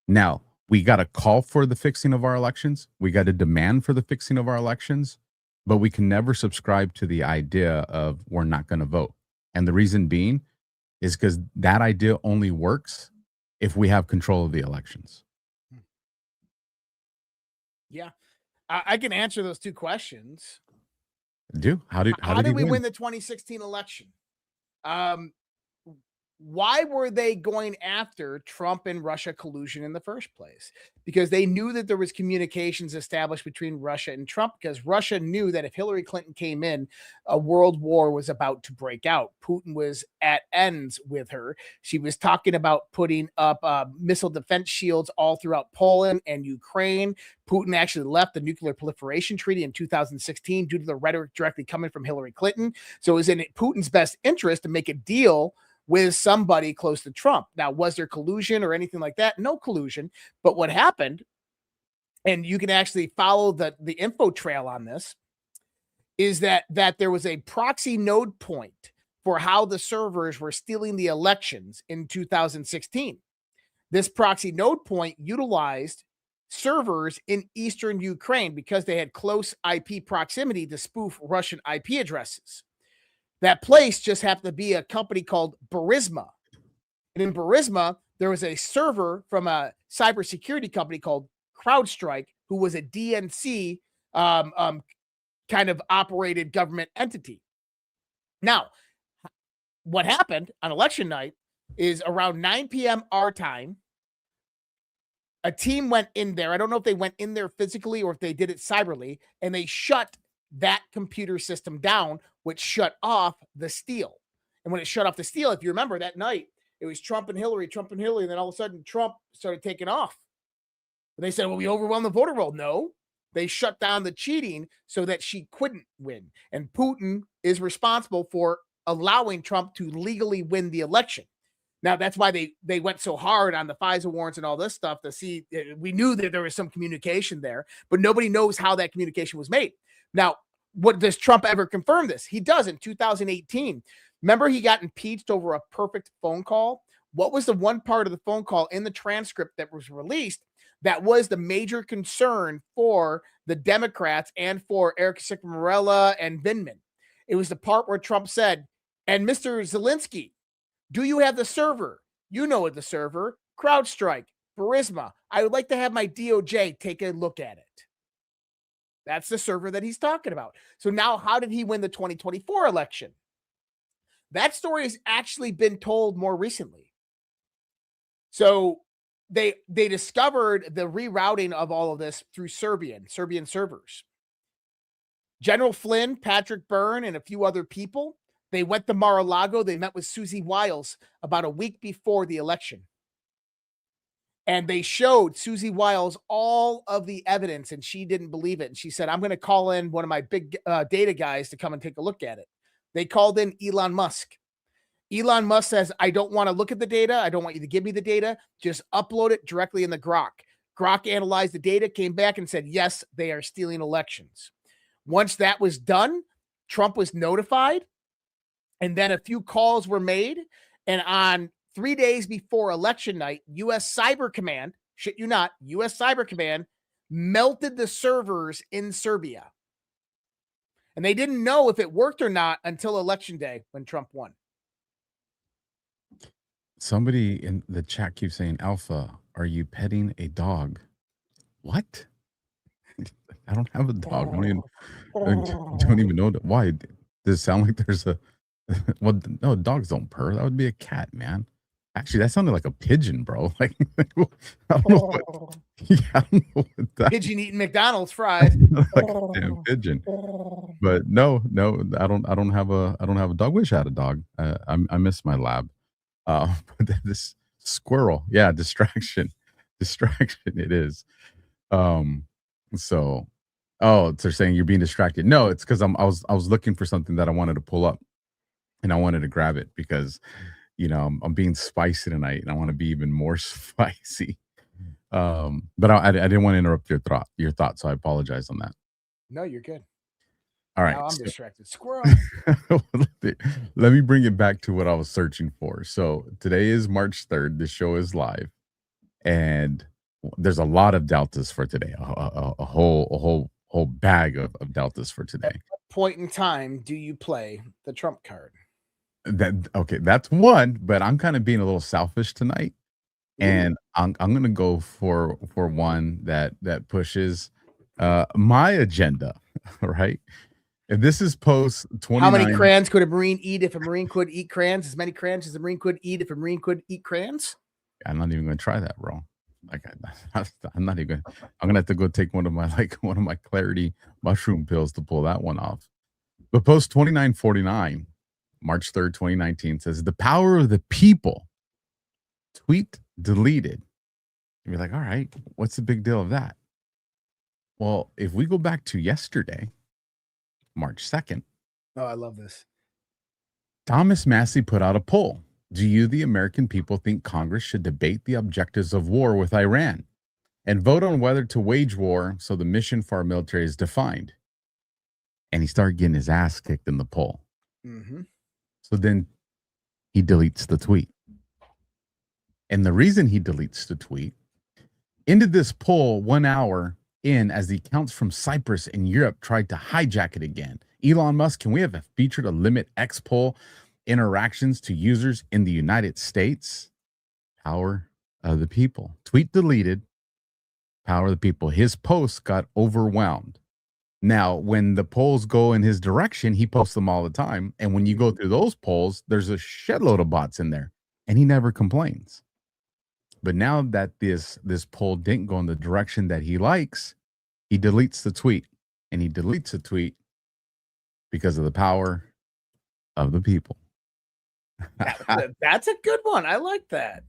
Now, we got to call for the fixing of our elections. We got to demand for the fixing of our elections, but we can never subscribe to the idea of we're not going to vote. And the reason being is because that idea only works if we have control of the elections. Yeah. I can answer those 2 questions. How did we win the 2016 election? Why were they going after Trump and Russia collusion in the first place? Because they knew that there was communications established between Russia and Trump, because Russia knew that if Hillary Clinton came in, a world war was about to break out. Putin was at ends with her. She was talking about putting up missile defense shields all throughout Poland and Ukraine. Putin actually left the nuclear proliferation treaty in 2016 due to the rhetoric directly coming from Hillary Clinton. So it was in Putin's best interest to make a deal with somebody close to Trump. Now, was there collusion or anything like that? No collusion. But what happened, and you can actually follow the info trail on this, is that there was a proxy node point for how the servers were stealing the elections in 2016. This proxy node point utilized servers in eastern Ukraine because they had close IP proximity to spoof Russian IP addresses. That place just happened to be a company called Burisma. And in Burisma, there was a server from a cybersecurity company called CrowdStrike, who was a DNC kind of operated government entity. Now, what happened on election night is around 9 p.m. our time, a team went in there. I don't know if they went in there physically or if they did it cyberly, and they shut that computer system down, which shut off the steal. And when it shut off the steal, if you remember that night, it was Trump and Hillary, and then all of a sudden Trump started taking off. And they said, well, we overwhelmed the voter roll. No, they shut down the cheating so that she couldn't win. And Putin is responsible for allowing Trump to legally win the election. Now, that's why they went so hard on the FISA warrants and all this stuff to see. We knew that there was some communication there, but nobody knows how that communication was made. Now, what does Trump ever confirm this? He does in 2018. Remember, he got impeached over a perfect phone call. What was the one part of the phone call in the transcript that was released that was the major concern for the Democrats and for Eric Ciccamorella and Vindman? It was the part where Trump said, and Mr. Zelensky, do you have the server? You know the server, CrowdStrike, Burisma. I would like to have my DOJ take a look at it. That's the server that he's talking about. So now how did he win the 2024 election? That story has actually been told more recently. So they discovered the rerouting of all of this through Serbian servers. General Flynn, Patrick Byrne, and a few other people, they went to Mar-a-Lago. They met with Susie Wiles about a week before the election. And they showed Susie Wiles all of the evidence, and she didn't believe it. And she said, I'm going to call in one of my big data guys to come and take a look at it. They called in Elon Musk. Elon Musk says, I don't want to look at the data. I don't want you to give me the data. Just upload it directly in the Grok. Grok analyzed the data, came back and said, yes, they are stealing elections. Once that was done, Trump was notified. And then a few calls were made. And on 3 days before election night, U.S. Cyber Command, shit you not, U.S. Cyber Command melted the servers in Serbia. And they didn't know if it worked or not until election day when Trump won. Somebody in the chat keeps saying, Alpha, are you petting a dog? What? I don't have a dog. I don't even know that. Why? Does it sound like there's a... Well, no, dogs don't purr. That would be a cat, man. Actually, that sounded like a pigeon, bro. Like, I don't know what, yeah, I don't know what that... Pigeon eating McDonald's fries. Like a damn pigeon. But no, I don't have a dog. Wish I had a dog. I miss my lab. But this squirrel, yeah, distraction it is. So they're saying you're being distracted. No, it's because I was looking for something that I wanted to pull up, and I wanted to grab it because, you know, I'm being spicy tonight, and I want to be even more spicy. But I didn't want to interrupt your thought, so I apologize on that. No, you're good. All right. Now I'm distracted. Squirrel. Let me bring it back to what I was searching for. So today is March 3rd. The show is live, and there's a lot of deltas for today. A whole bag of deltas for today. At what point in time do you play the Trump card? That's one, but I'm kind of being a little selfish tonight, and I'm gonna go for one that pushes my agenda, right? If this is post 29... How many crayons could a Marine eat if a Marine could eat crayons? As many crayons as a Marine could eat if a Marine could eat crayons? I'm not even going to try that, bro. Like, I'm not even. I'm gonna have to go take one of my clarity mushroom pills to pull that one off. But post 2949, March 3rd, 2019 says the power of the people. Tweet deleted. You'd be like, all right, what's the big deal of that? Well, if we go back to yesterday, March 2nd. Oh, I love this. Thomas Massey put out a poll. Do you, the American people, think Congress should debate the objectives of war with Iran and vote on whether to wage war so the mission for our military is defined? And he started getting his ass kicked in the poll. Mm-hmm. So then he deletes the tweet. And the reason he deletes the tweet, ended this poll 1 hour in as the accounts from Cyprus and Europe tried to hijack it again. Elon Musk, can we have a feature to limit X poll interactions to users in the United States? Power of the people. Tweet deleted. Power of the people. His posts got overwhelmed. Now, when the polls go in his direction, he posts them all the time. And when you go through those polls, there's a shitload of bots in there, and he never complains. But now that this poll didn't go in the direction that he likes, he deletes the tweet. And he deletes the tweet because of the power of the people. That's a good one. I like that.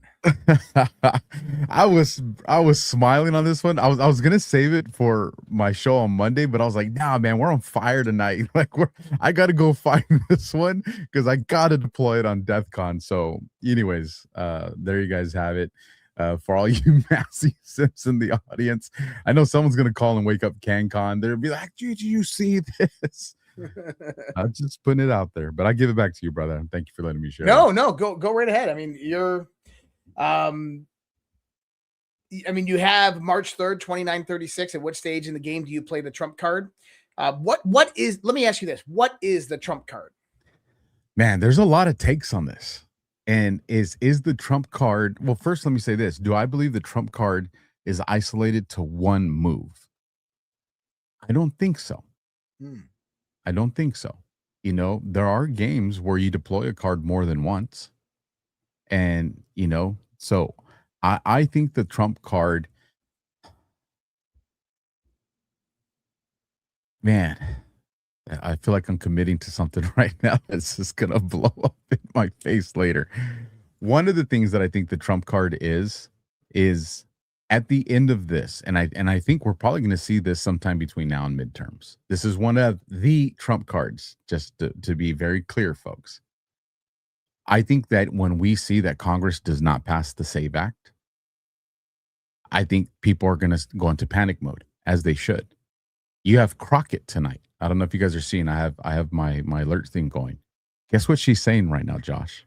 I was smiling on this one. I was gonna save it for my show on Monday, but I was like, nah, man, we're on fire tonight. Like I gotta go find this one because I gotta deploy it on DEFCON. So, anyways, there you guys have it. For all you Massey Sims in the audience, I know someone's gonna call and wake up CanCon. They'll be like, did you see this? I'm just putting it out there, but I give it back to you, brother. Thank you for letting me share. No, go right ahead. I mean, you have March 3rd, 2936. At what stage in the game do you play the trump card? Let me ask you this. What is the trump card? Man, there's a lot of takes on this. And is the trump card, well, first let me say this. Do I believe the trump card is isolated to one move? I don't think so. I don't think so. You know, there are games where you deploy a card more than once. And, you know, so I think the trump card, man, I feel like I'm committing to something right now that's just going to blow up in my face later. One of the things that I think the trump card is at the end of this, and I think we're probably going to see this sometime between now and midterms. This is one of the trump cards, just to be very clear, folks. I think that when we see that Congress does not pass the SAVE Act, I think people are going to go into panic mode, as they should. You have Crockett tonight. I don't know if you guys are seeing. I have my alert thing going. Guess what she's saying right now, Josh?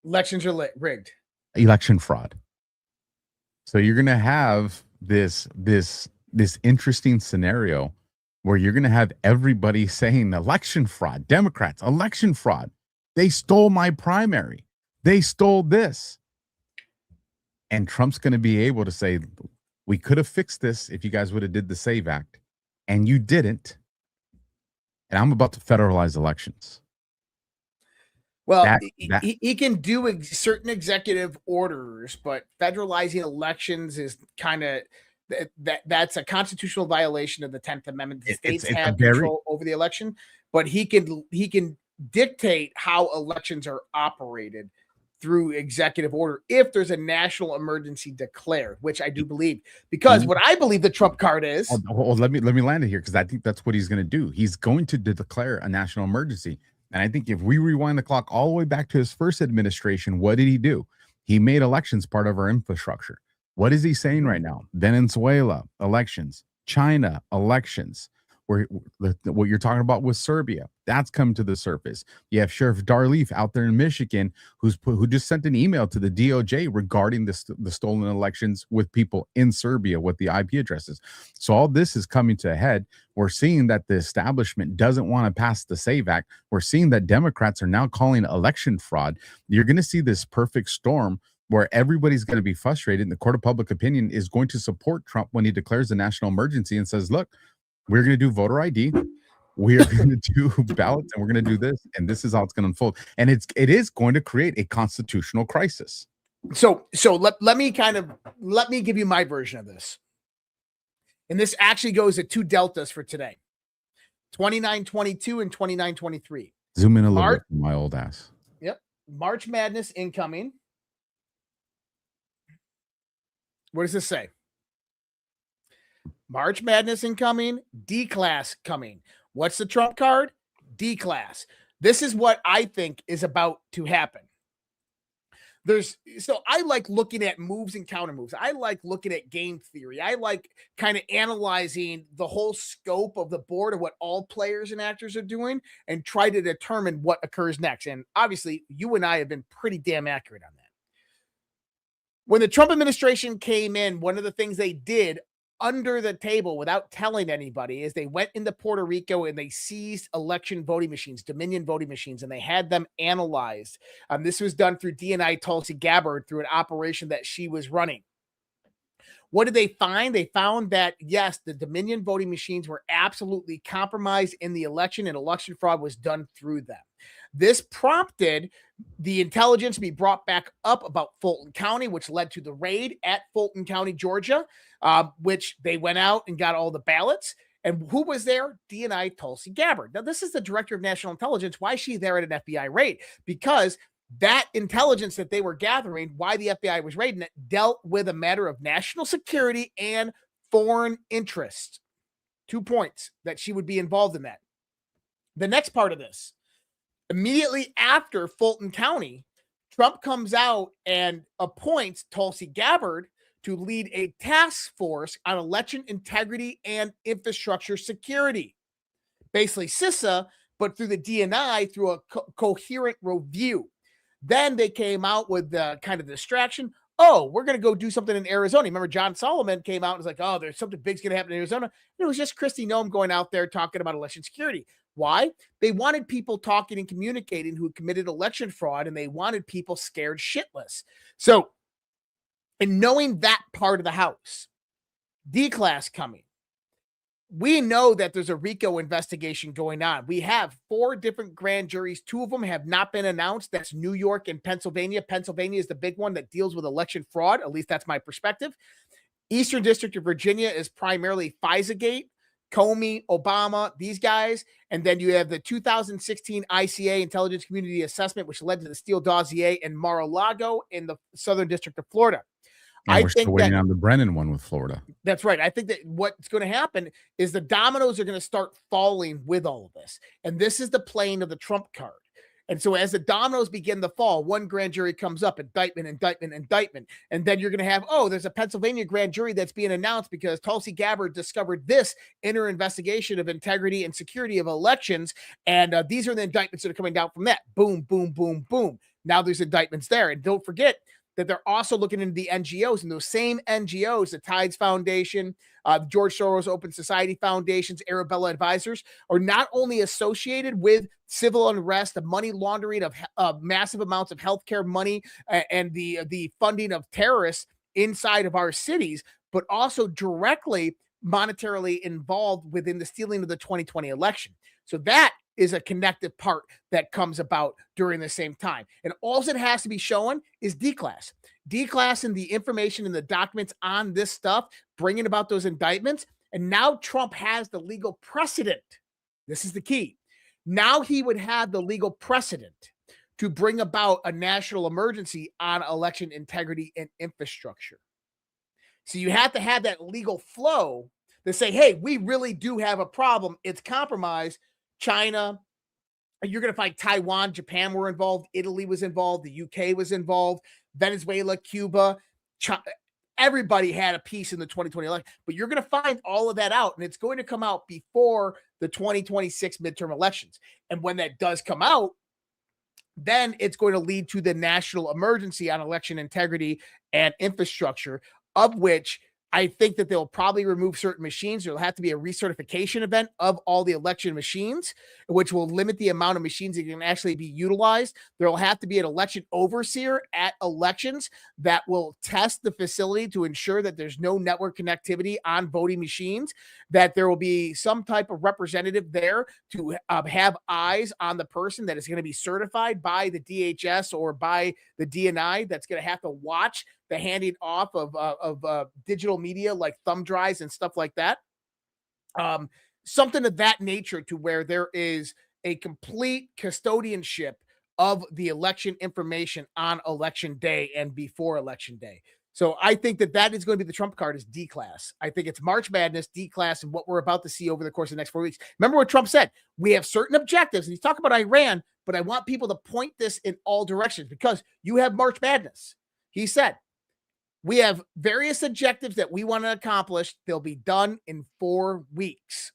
Elections are rigged. Election fraud. So you're going to have this interesting scenario where you're going to have everybody saying election fraud, Democrats, election fraud. They stole my primary. They stole this. And Trump's going to be able to say, we could have fixed this if you guys would have did the SAVE Act, and you didn't. And I'm about to federalize elections. Well, he can do certain executive orders, but federalizing elections is kind of that's a constitutional violation of the 10th Amendment. The states have control over the election, but he can dictate how elections are operated through executive order if there's a national emergency declared, which I do believe. Because what I believe the trump card is. Let me land it here, because I think that's what he's going to do. He's going to declare a national emergency. And I think if we rewind the clock all the way back to his first administration, what did he do? He made elections part of our infrastructure. What is he saying right now? Venezuela, elections. China, elections. What you're talking about with Serbia, that's come to the surface. You have Sheriff Darleaf out there in Michigan who just sent an email to the DOJ regarding the stolen elections with people in Serbia with the IP addresses. So all this is coming to a head. We're seeing that the establishment doesn't want to pass the SAVE Act. We're seeing that Democrats are now calling election fraud. You're going to see this perfect storm where everybody's going to be frustrated, and the court of public opinion is going to support Trump when he declares a national emergency and says, look, we're going to do voter ID. We are going to do ballots, and we're going to do this, and this is how it's going to unfold. And it is going to create a constitutional crisis. So let me give you my version of this. And this actually goes at two deltas for today. 2922 and 2923. Zoom in a little bit, my old ass. Yep. March Madness incoming. What does this say? March Madness incoming, D-class coming. What's the trump card? D-class. This is what I think is about to happen. So I like looking at moves and counter moves. I like looking at game theory. I like kind of analyzing the whole scope of the board of what all players and actors are doing and try to determine what occurs next. And obviously, you and I have been pretty damn accurate on that. When the Trump administration came in, one of the things they did under the table without telling anybody is they went into Puerto Rico and they seized election voting machines, Dominion voting machines, and they had them analyzed. This was done through DNI Tulsi Gabbard through an operation that she was running. What did they find? They found that, yes, the Dominion voting machines were absolutely compromised in the election, and election fraud was done through them. This prompted the intelligence to be brought back up about Fulton County, which led to the raid at Fulton County, Georgia, which they went out and got all the ballots. And who was there? DNI Tulsi Gabbard. Now, this is the director of national intelligence. Why is she there at an FBI raid? Because that intelligence that they were gathering, why the FBI was raiding it, dealt with a matter of national security and foreign interest. 2 points that she would be involved in that. The next part of this, immediately after Fulton County, Trump comes out and appoints Tulsi Gabbard to lead a task force on election integrity and infrastructure security. Basically CISA, but through the DNI, through a coherent review. Then they came out with the kind of distraction. Oh, we're going to go do something in Arizona. Remember, John Solomon came out and was like, oh, there's something big's going to happen in Arizona. And it was just Kristi Noem going out there talking about election security. Why? They wanted people talking and communicating who committed election fraud, and they wanted people scared shitless. So, in knowing that part of the house, D-Class coming, we know that there's a RICO investigation going on. We have 4 different grand juries. 2 of them have not been announced. That's New York and Pennsylvania. Pennsylvania is the big one that deals with election fraud. At least that's my perspective. Eastern District of Virginia is primarily FISA-gate, Comey, Obama, these guys. And then you have the 2016 ICA Intelligence Community Assessment, which led to the Steele dossier in Mar-a-Lago in the Southern District of Florida. And we're still waiting on the Brennan one with Florida. That's right. I think that what's going to happen is the dominoes are going to start falling with all of this. And this is the playing of the Trump card. And so as the dominoes begin to fall, one grand jury comes up, indictment, indictment, indictment. And then you're going to have, oh, there's a Pennsylvania grand jury that's being announced because Tulsi Gabbard discovered this in her investigation of integrity and security of elections. And these are the indictments that are coming down from that. Boom, boom, boom, boom. Now there's indictments there. And don't forget that they're also looking into the NGOs, and those same NGOs, the Tides Foundation, George Soros Open Society Foundations, Arabella Advisors, are not only associated with civil unrest, the money laundering of massive amounts of healthcare money, and the funding of terrorists inside of our cities, but also directly monetarily involved within the stealing of the 2020 election. So that is a connective part that comes about during the same time. And all it has to be shown is D-Class. D-Class and the information and the documents on this stuff, bringing about those indictments. And now Trump has the legal precedent. This is the key. Now he would have the legal precedent to bring about a national emergency on election integrity and infrastructure. So you have to have that legal flow to say, hey, we really do have a problem. It's compromised. China, you're going to find Taiwan, Japan were involved, Italy was involved, the UK was involved, Venezuela, Cuba, China, everybody had a piece in the 2020 election. But you're going to find all of that out, and it's going to come out before the 2026 midterm elections. And when that does come out, then it's going to lead to the national emergency on election integrity and infrastructure, of which I think that they'll probably remove certain machines. There'll have to be a recertification event of all the election machines, which will limit the amount of machines that can actually be utilized. There'll have to be an election overseer at elections that will test the facility to ensure that there's no network connectivity on voting machines, that there will be some type of representative there to have eyes on the person that is going to be certified by the DHS or by the DNI, that's going to have to watch the handing off of digital media like thumb drives and stuff like that. Something of that nature, to where there is a complete custodianship of the election information on election day and before election day. So I think that that is going to be the Trump card, is D-Class. I think it's March Madness, D-Class, and what we're about to see over the course of the next 4 weeks. Remember what Trump said? We have certain objectives, and he's talking about Iran, but I want people to point this in all directions because you have March Madness. He said, we have various objectives that we want to accomplish. They'll be done in 4 weeks.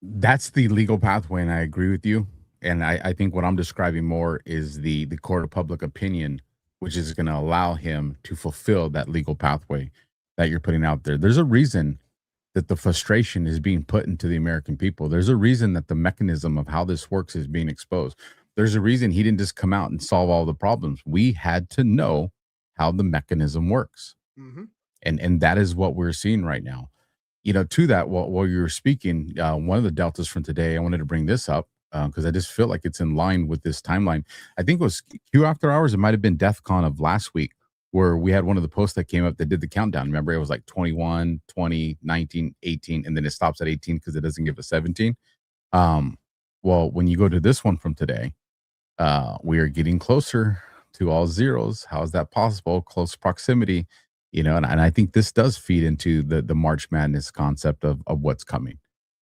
That's the legal pathway, and I agree with you. And I think what I'm describing more is the court of public opinion which is going to allow him to fulfill that legal pathway that you're putting out there. There's a reason that the frustration is being put into the American people. There's a reason that the mechanism of how this works is being exposed. There's a reason he didn't just come out and solve all the problems. We had to know how the mechanism works. Mm-hmm. And that is what we're seeing right now. You know, to that, while you were speaking, one of the deltas from today, I wanted to bring this up because I just feel like it's in line with this timeline. I think it was Q After Hours. It might have been DEFCON of last week, where we had one of the posts that came up that did the countdown. Remember, it was like 21, 20, 19, 18, and then it stops at 18 because it doesn't give a 17. Well, when you go to this one from today, we are getting closer to all zeros. How is that possible? Close proximity, you know, and I think this does feed into the March Madness concept of what's coming.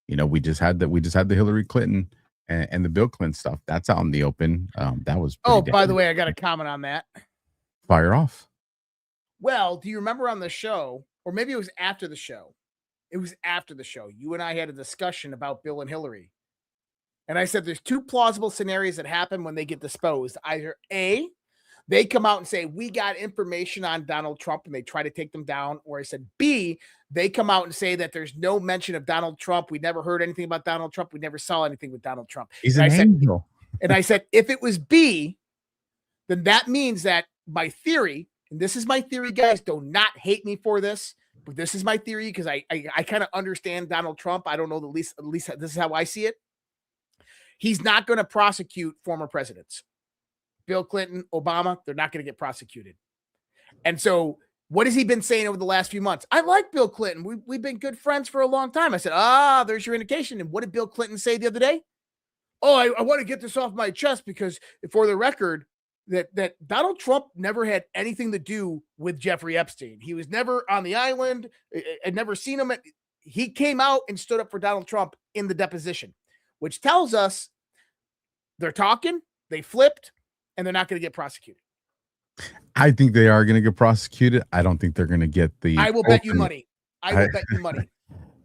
You know, we just had the Hillary Clinton and the Bill Clinton stuff. That's out in the open. That was By the way, I got a comment on that. Fire off. Well, do you remember on the show, or maybe it was after the show? It was after the show. You and I had a discussion about Bill and Hillary. And I said there's two plausible scenarios that happen when they get disposed. Either A, they come out and say, we got information on Donald Trump and they try to take them down. Or I said, B, they come out and say that there's no mention of Donald Trump. We never heard anything about Donald Trump. We never saw anything with Donald Trump. He's an angel. And I said, if it was B, then that means that my theory, and this is my theory, guys, do not hate me for this, but this is my theory because I kind of understand Donald Trump. I don't know, at least this is how I see it. He's not going to prosecute former presidents. Bill Clinton, Obama, they're not going to get prosecuted. And so what has he been saying over the last few months? I like Bill Clinton. We've been good friends for a long time. I said, there's your indication. And what did Bill Clinton say the other day? I want to get this off my chest because for the record, that Donald Trump never had anything to do with Jeffrey Epstein. He was never on the island. I'd never seen him. He came out and stood up for Donald Trump in the deposition, which tells us they're talking, they flipped, and they're not going to get prosecuted. I think they are going to get prosecuted. I don't think they're going to get the. I will bet you money. I will bet you money.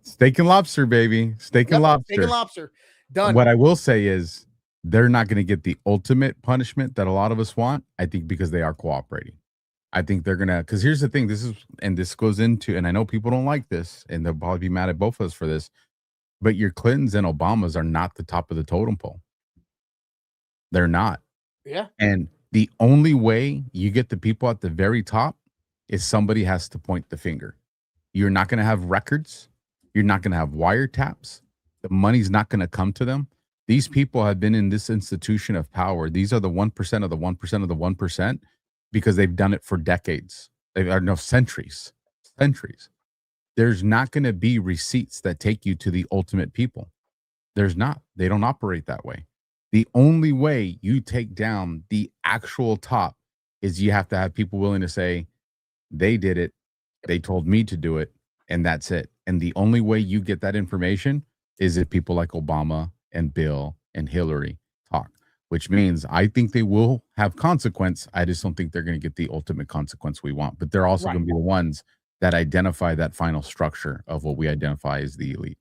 Steak and lobster, baby. Steak and lobster. Steak and lobster. Done. What I will say is they're not going to get the ultimate punishment that a lot of us want. I think because they are cooperating. I think they're going to, because here's the thing. This goes into, and I know people don't like this, and they'll probably be mad at both of us for this, but your Clintons and Obamas are not the top of the totem pole. They're not. Yeah. And the only way you get the people at the very top is somebody has to point the finger. You're not going to have records. You're not going to have wiretaps. The money's not going to come to them. These people have been in this institution of power. These are the 1% of the 1% of the 1% because they've done it for decades. Centuries. There's not going to be receipts that take you to the ultimate people. There's not. They don't operate that way. The only way you take down the actual top is you have to have people willing to say, they did it, they told me to do it, and that's it. And the only way you get that information is if people like Obama and Bill and Hillary talk, which means I think they will have consequence. I just don't think they're going to get the ultimate consequence we want. But they're also going to be the ones that identify that final structure of what we identify as the elite.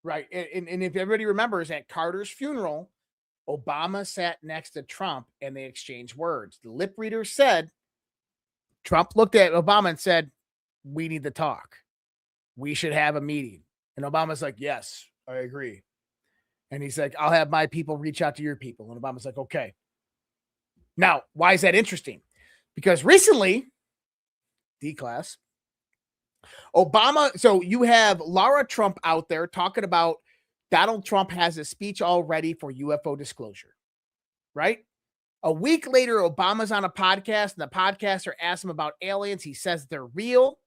Right. And if everybody remembers at Carter's funeral, Obama sat next to Trump and they exchanged words. The lip reader said, Trump looked at Obama and said, we need to talk. We should have a meeting. And Obama's like, yes, I agree. And he's like, I'll have my people reach out to your people. And Obama's like, okay. Now, why is that interesting? Because recently, D-class, Obama, so you have Laura Trump out there talking about Donald Trump has a speech all ready for UFO disclosure, right? A week later, Obama's on a podcast, and the podcaster asks him about aliens. He says they're real,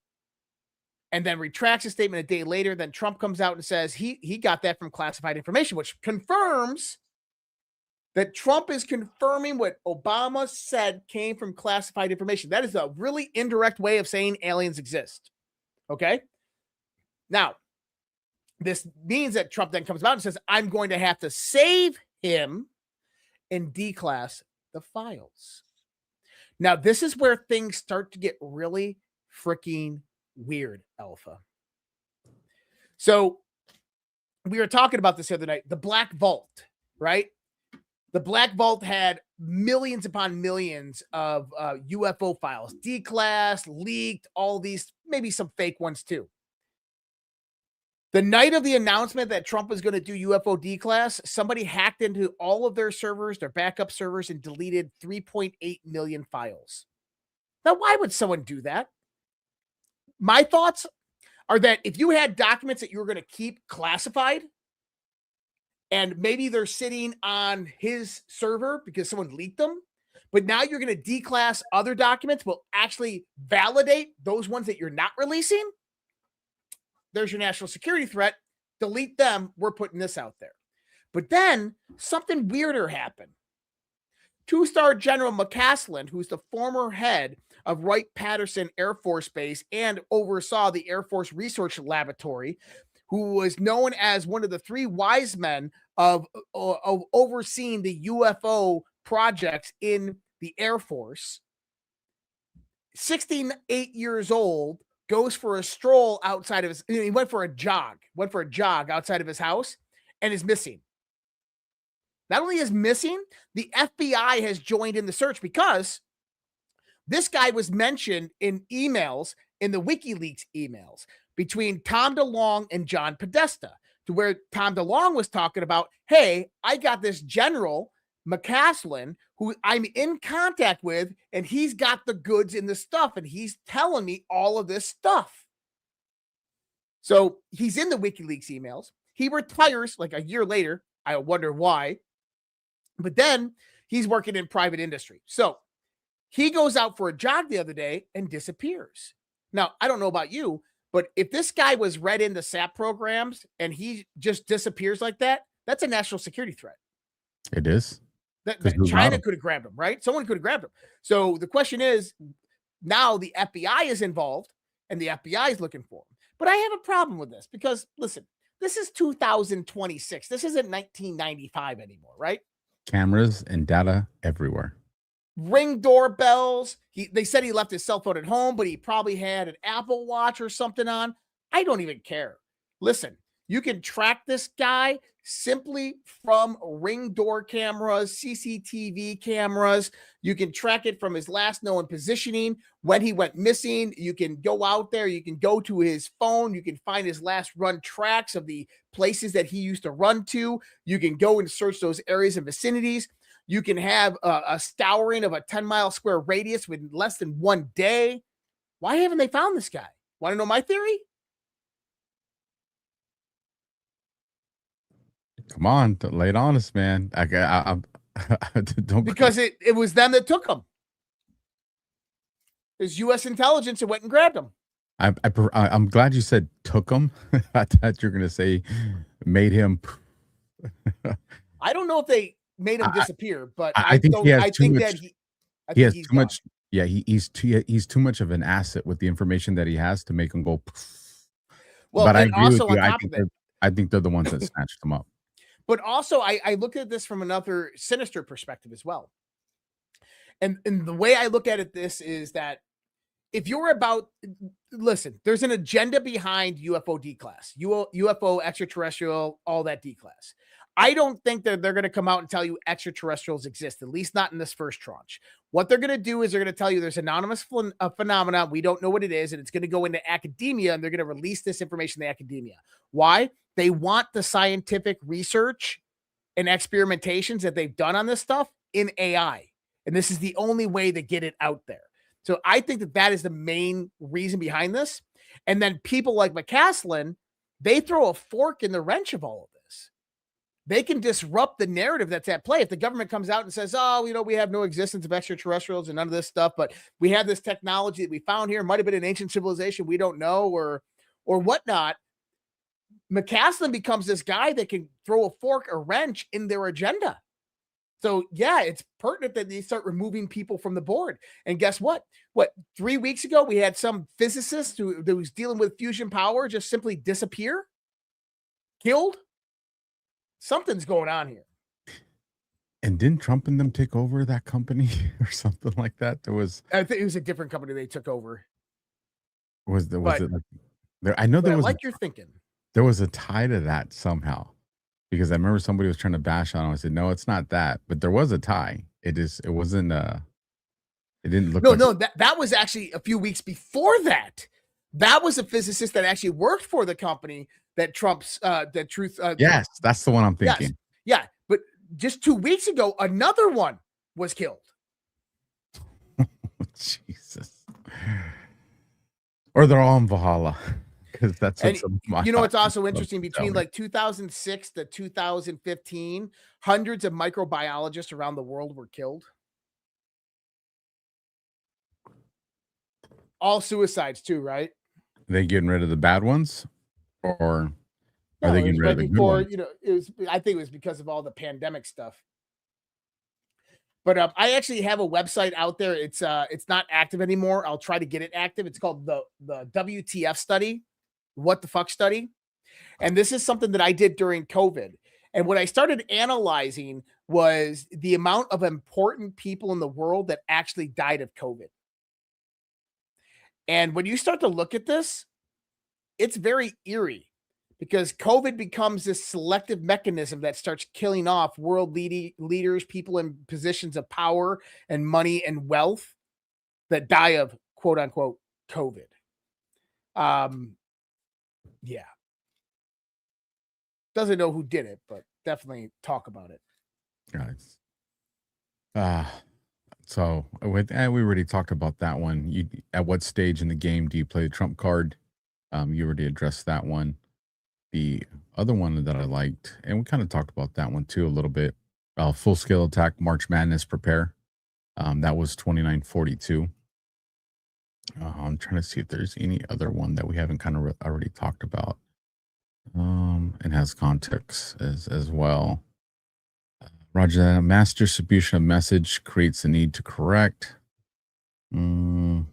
and then retracts his statement a day later. Then Trump comes out and says he got that from classified information, which confirms that Trump is confirming what Obama said came from classified information. That is a really indirect way of saying aliens exist, okay? Now, this means that Trump then comes out and says, I'm going to have to save him and declass the files. Now, this is where things start to get really freaking weird, Alpha. So we were talking about this the other night, the Black Vault, right? The Black Vault had millions upon millions of UFO files, declassed, leaked, all these, maybe some fake ones too. The night of the announcement that Trump was going to do UFO declass, somebody hacked into all of their servers, their backup servers, and deleted 3.8 million files. Now, why would someone do that? My thoughts are that if you had documents that you were going to keep classified, and maybe they're sitting on his server because someone leaked them, but now you're going to declass other documents, will actually validate those ones that you're not releasing. There's your national security threat. Delete them. We're putting this out there. But then something weirder happened. Two-star General McCaslin, who's the former head of Wright-Patterson Air Force Base and oversaw the Air Force Research Laboratory, who was known as one of the three wise men of overseeing the UFO projects in the Air Force, 68 years old, goes for a stroll outside of his, he went for a jog outside of his house and is missing. Not only is missing, the FBI has joined in the search because this guy was mentioned in emails, in the WikiLeaks emails between Tom DeLonge and John Podesta, to where Tom DeLonge was talking about, hey, I got this General McCaslin who I'm in contact with, and he's got the goods in the stuff, and he's telling me all of this stuff. So he's in the WikiLeaks emails. He retires like a year later. I wonder why. But then he's working in private industry. So he goes out for a jog the other day and disappears. Now, I don't know about you, but if this guy was read into SAP programs and he just disappears like that, that's a national security threat. It is. That China could have grabbed him, right? Someone could have grabbed him. So the question is, now the FBI is involved and the FBI is looking for him. But I have a problem with this because, listen, this is 2026. This isn't 1995 anymore, right? Cameras and data everywhere. Ring doorbells. They said he left his cell phone at home, but he probably had an Apple Watch or something on. I don't even care. Listen, you can track this guy simply from Ring door cameras, CCTV cameras. You can track it from his last known positioning, when he went missing. You can go out there. You can go to his phone. You can find his last run tracks of the places that he used to run to. You can go and search those areas and vicinities. You can have a scouring of a 10-mile square radius within less than 1 day. Why haven't they found this guy? Want to know my theory? Come on, lay it on us, man. I don't, because it was them that took him. There's U.S. intelligence that went and grabbed him. I'm glad you said took him. I thought you're going to say made him. I don't know if they made him disappear, but I think he has too much. He has too much. Yeah, he's too much of an asset with the information that he has to make him go. Well, but I agree also with you. on top of it, I think they're the ones that snatched him up. But also, I look at this from another sinister perspective as well. And the way I look at it, this is that if you're about, listen, there's an agenda behind UFO declass, UFO extraterrestrial, all that declass. I don't think that they're going to come out and tell you extraterrestrials exist, at least not in this first tranche. What they're going to do is they're going to tell you there's anonymous phenomena. We don't know what it is, and it's going to go into academia, and they're going to release this information to academia. Why? They want the scientific research and experimentations that they've done on this stuff in AI. And this is the only way to get it out there. So I think that that is the main reason behind this. And then people like McCaslin, they throw a fork in the wrench of all of this. They can disrupt the narrative that's at play. If the government comes out and says, oh, we have no existence of extraterrestrials and none of this stuff, but we have this technology that we found here, might have been an ancient civilization, we don't know, or whatnot. McCaslin becomes this guy that can throw a fork or wrench in their agenda. So yeah, it's pertinent that they start removing people from the board. And guess what? 3 weeks ago, we had some physicist who was dealing with fusion power just simply disappear, killed. Something's going on here. And didn't Trump and them take over that company or something like that? I think it was a different company they took over. Was it like there? I know there was you're thinking. There was a tie to that somehow, because I remember somebody was trying to bash on him. I said, no, it's not that, but there was a tie. It wasn't it didn't look No, like no, that was actually a few weeks before that. That was a physicist that actually worked for the company that Trump's the truth. yes, that's the one I'm Yes, thinking. yeah, but just 2 weeks ago, another one was killed. Jesus. Or they're all in Valhalla. Because that's And what some of my you know what's also love interesting? to tell Between me. like 2006 to 2015, hundreds of microbiologists around the world were killed. All suicides too, right? They getting rid of the bad ones, or are No, they it was getting rid right of the good before, ones? you know, it was, I think it was because of all the pandemic stuff. But I actually have a website out there. It's not active anymore. I'll try to get it active. It's called the WTF study, what the fuck study. And this is something that I did during COVID. And what I started analyzing was the amount of important people in the world that actually died of COVID. And when you start to look at this, it's very eerie because COVID becomes this selective mechanism that starts killing off world leaders, people in positions of power and money and wealth that die of quote unquote COVID. Yeah. Doesn't know who did it, but definitely talk about it. Guys. So we already talked about that one. You at what stage in the game do you play the trump card? You already addressed that one. The other one that I liked, and we kind of talked about that one too a little bit. Full scale attack, March Madness, prepare. That was 2942. I'm trying to see if there's any other one that we haven't kind of already talked about. It has context as well. Roger that. Mass distribution of message creates the need to correct. No.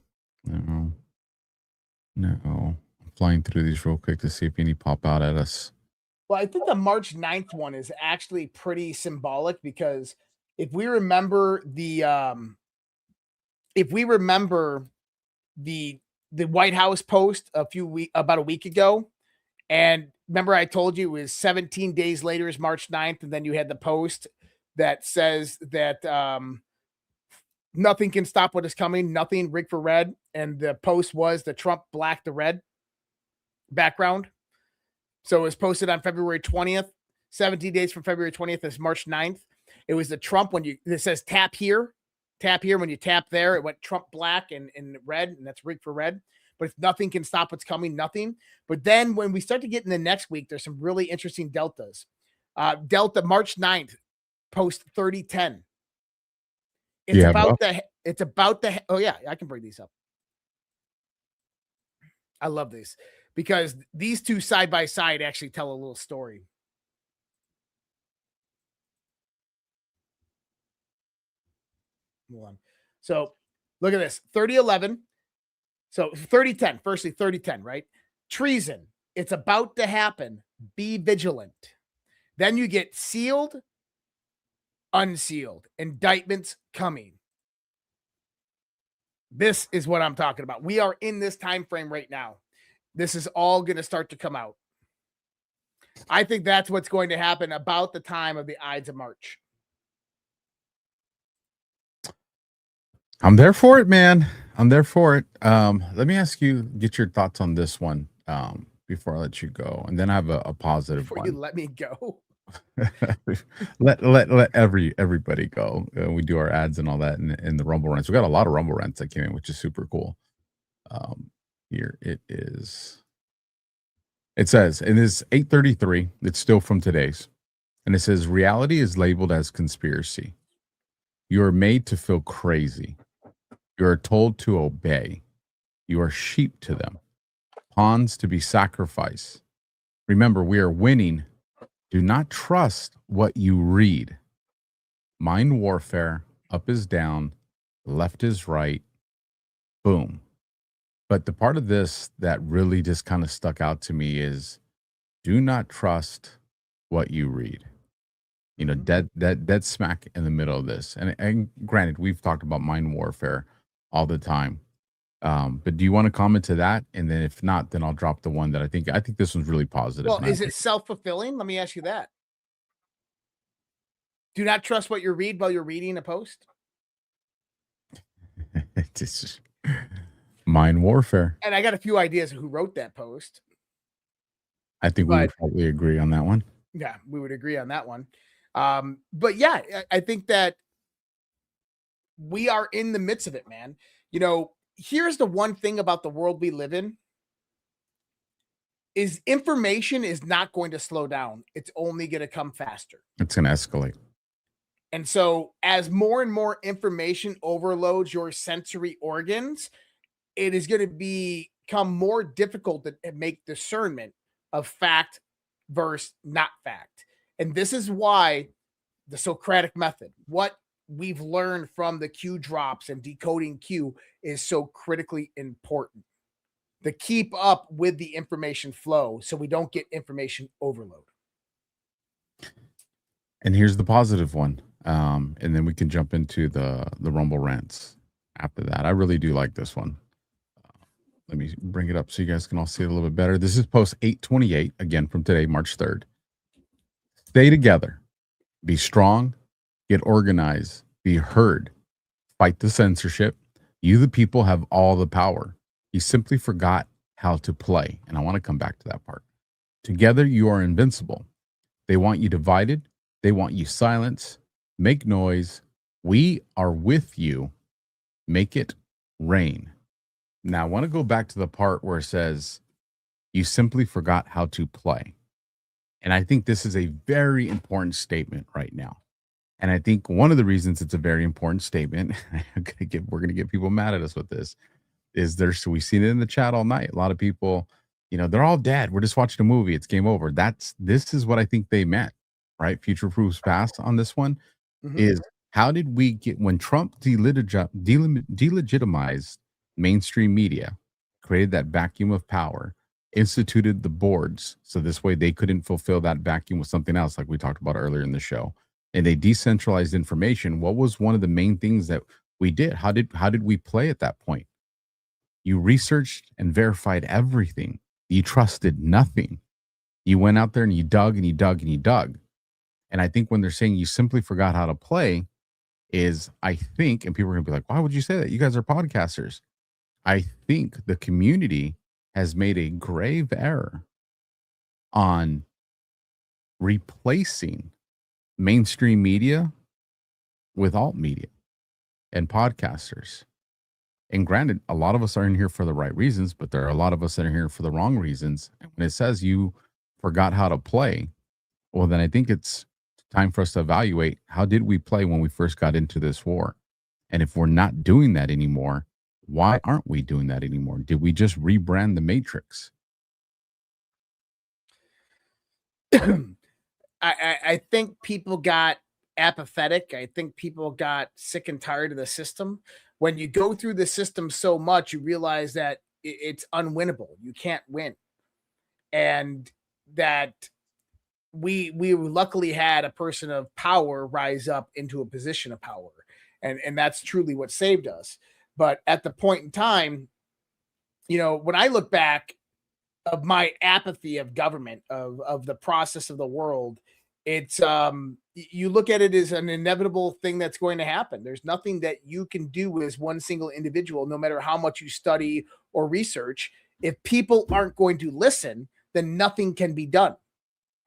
I'm flying through these real quick to see if any pop out at us. Well, I think the March 9th one is actually pretty symbolic because if we remember the White House post about a week ago, and remember I told you it was 17 days later is March 9th, and then you had the post that says that nothing can stop what is coming, nothing, rig for red, and the post was the Trump black the red background. So it was posted on February 20th. 17 days from February 20th is March 9th. It was the Trump it says tap here. When you tap there, it went Trump black and red, and that's rig for red. But if nothing can stop what's coming, nothing. But then when we start to get in the next week, there's some really interesting deltas. Delta March 9th, post 3010. It's about the oh yeah, I can bring these up. I love this because these two side by side actually tell a little story. Hold on. So look at this 3011. So 3010, firstly 3010, right? Treason. It's about to happen. Be vigilant. Then you get sealed, unsealed, indictments coming. This is what I'm talking about. We are in this time frame right now. This is all going to start to come out. I think that's what's going to happen about the time of the Ides of March. I'm there for it, man. I'm there for it. Let me ask you, get your thoughts on this one before I let you go, and then I have a positive Before one. you let me go. let everybody go. We do our ads and all that in the Rumble Rants. We got a lot of Rumble Rants that came in, which is super cool. Here it is. It says, and it's 8:33. It's still from today's, and it says, reality is labeled as conspiracy. You are made to feel crazy. You are told to obey. You are sheep to them, pawns to be sacrificed. Remember, we are winning. Do not trust what you read. Mind warfare, up is down, left is right, boom. But the part of this that really just kind of stuck out to me is do not trust what you read. You know, dead smack in the middle of this. And granted, we've talked about mind warfare all the time. But do you want to comment to that? And then if not, then I'll drop the one that I think this one's really positive. Well, is it self-fulfilling? Let me ask you that. Do not trust what you read while you're reading a post. It's mind warfare. And I got a few ideas of who wrote that post. I think we would probably agree on that one. Yeah, we would agree on that one. But yeah, I think that we are in the midst of it, man. You know, here's the one thing about the world we live in is information is not going to slow down. It's only going to come faster. It's going to escalate. And so as more and more information overloads your sensory organs, it is going to become more difficult to make discernment of fact versus not fact. And this is why the Socratic method, what we've learned from the Q drops and decoding Q, is so critically important to keep up with the information flow so we don't get information overload. And here's the positive one. And then we can jump into the Rumble rants after that. I really do like this one. Let me bring it up so you guys can all see it a little bit better. This is post 828, again from today, March 3rd. Stay together. Be strong. Get organized. Be heard. Fight the censorship. You, the people, have all the power. You simply forgot how to play. And I want to come back to that part. Together, you are invincible. They want you divided. They want you silenced. Make noise. We are with you. Make it rain. Now, I want to go back to the part where it says, you simply forgot how to play. And I think this is a very important statement right now. And I think one of the reasons it's a very important statement, we're going to get people mad at us with this, is so we've seen it in the chat all night. A lot of people, they're all dead. We're just watching a movie. It's game over. This is what I think they meant, right? Future proofs past on this one is, how did we get, when Trump delegitimized mainstream media, created that vacuum of power, instituted the boards, so this way they couldn't fulfill that vacuum with something else, like we talked about earlier in the show, and they decentralized information. What was one of the main things that we did? How did we play at that point? You researched and verified everything. You trusted nothing. You went out there and you dug and you dug and you dug. And I think when they're saying you simply forgot how to play, is, I think, and people are gonna be like, why would you say that? You guys are podcasters. I think the community has made a grave error on replacing mainstream media with alt media and podcasters. And granted, a lot of us are in here for the right reasons, but there are a lot of us that are here for the wrong reasons. And when it says you forgot how to play, well, then I think it's time for us to evaluate, how did we play when we first got into this war? And if we're not doing that anymore, why aren't we doing that anymore? Did we just rebrand the Matrix? I think people got apathetic. I think people got sick and tired of the system. When you go through the system so much, you realize that it's unwinnable. You can't win. And that we luckily had a person of power rise up into a position of power. And that's truly what saved us. But at the point in time, when I look back of my apathy of government, of the process of the world, it's you look at it as an inevitable thing that's going to happen. There's nothing that you can do as one single individual, no matter how much you study or research. If people aren't going to listen, then nothing can be done.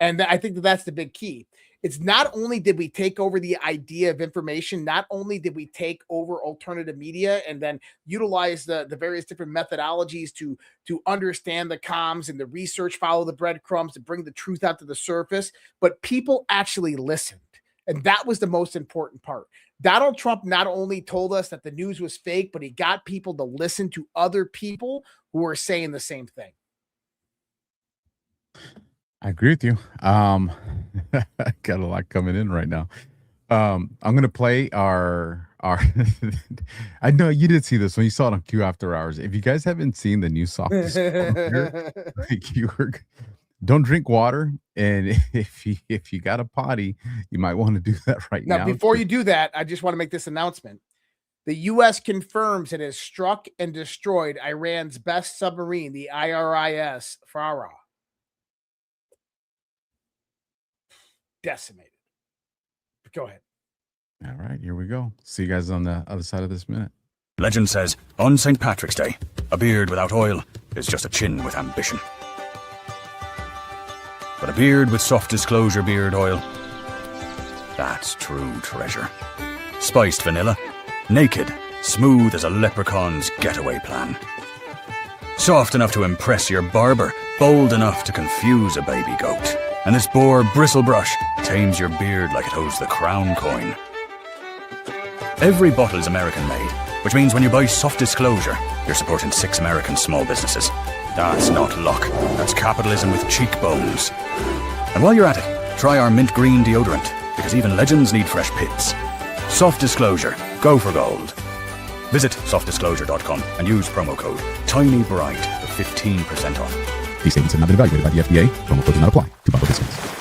And I think that's the big key. It's not only did we take over the idea of information, not only did we take over alternative media and then utilize the various different methodologies to understand the comms and the research, follow the breadcrumbs to bring the truth out to the surface, but people actually listened. And that was the most important part. Donald Trump not only told us that the news was fake, but he got people to listen to other people who were saying the same thing. I agree with you. Got a lot coming in right now. I'm gonna play our I know you did see this when you saw it on Q After Hours. If you guys haven't seen the new softest don't drink water, and if you got a potty, you might want to do that right now. Now, before you do that, I just want to make this announcement. The U.S. confirms it has struck and destroyed Iran's best submarine, the IRIS Farah. Decimated. Go ahead. All right, here we go. See you guys on the other side of this minute. Legend says, on St. Patrick's Day, a beard without oil is just a chin with ambition. But a beard with soft disclosure beard oil, that's true treasure. Spiced vanilla, naked, smooth as a leprechaun's getaway plan. Soft enough to impress your barber, bold enough to confuse a baby goat. And this boar bristle brush tames your beard like it holds the crown coin. Every bottle is American made, which means when you buy Soft Disclosure, you're supporting 6 American small businesses. That's not luck, that's capitalism with cheekbones. And while you're at it, try our mint green deodorant, because even legends need fresh pits. Soft Disclosure, go for gold. Visit softdisclosure.com and use promo code TINYBRIGHT for 15% off. These statements have not been evaluated by the FDA. Promo code does not apply to bottle discounts.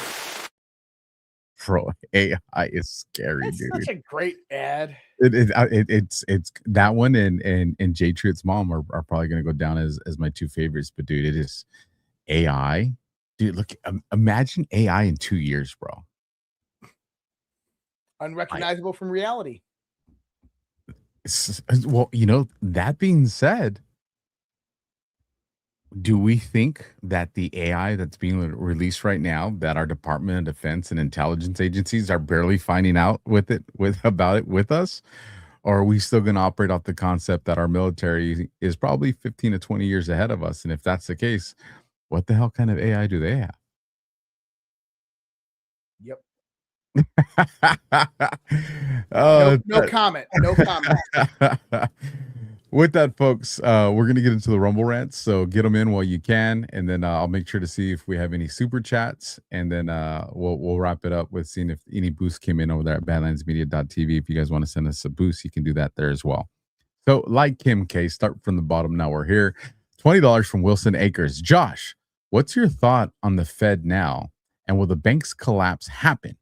Bro, AI is scary, That's dude. such a great ad. It's that one and Jay Truitt's mom are probably going to go down as my 2 favorites. But dude, it is AI. Dude, look, imagine AI in 2 years, bro. Unrecognizable from reality. Well, you know, that being said, do we think that the AI that's being released right now, that our Department of Defense and intelligence agencies are barely finding out about it with us? Or are we still going to operate off the concept that our military is probably 15 to 20 years ahead of us? And if that's the case, what the hell kind of AI do they have? Yep. No comment. No comment. With that, folks, we're going to get into the Rumble rants. So get them in while you can. And then I'll make sure to see if we have any super chats. And then we'll wrap it up with seeing if any boosts came in over there at badlandsmedia.tv. If you guys want to send us a boost, you can do that there as well. So like Kim K, start from the bottom. Now we're here. $20 from Wilson Akers. Josh, what's your thought on the Fed now? And will the bank's collapse happen?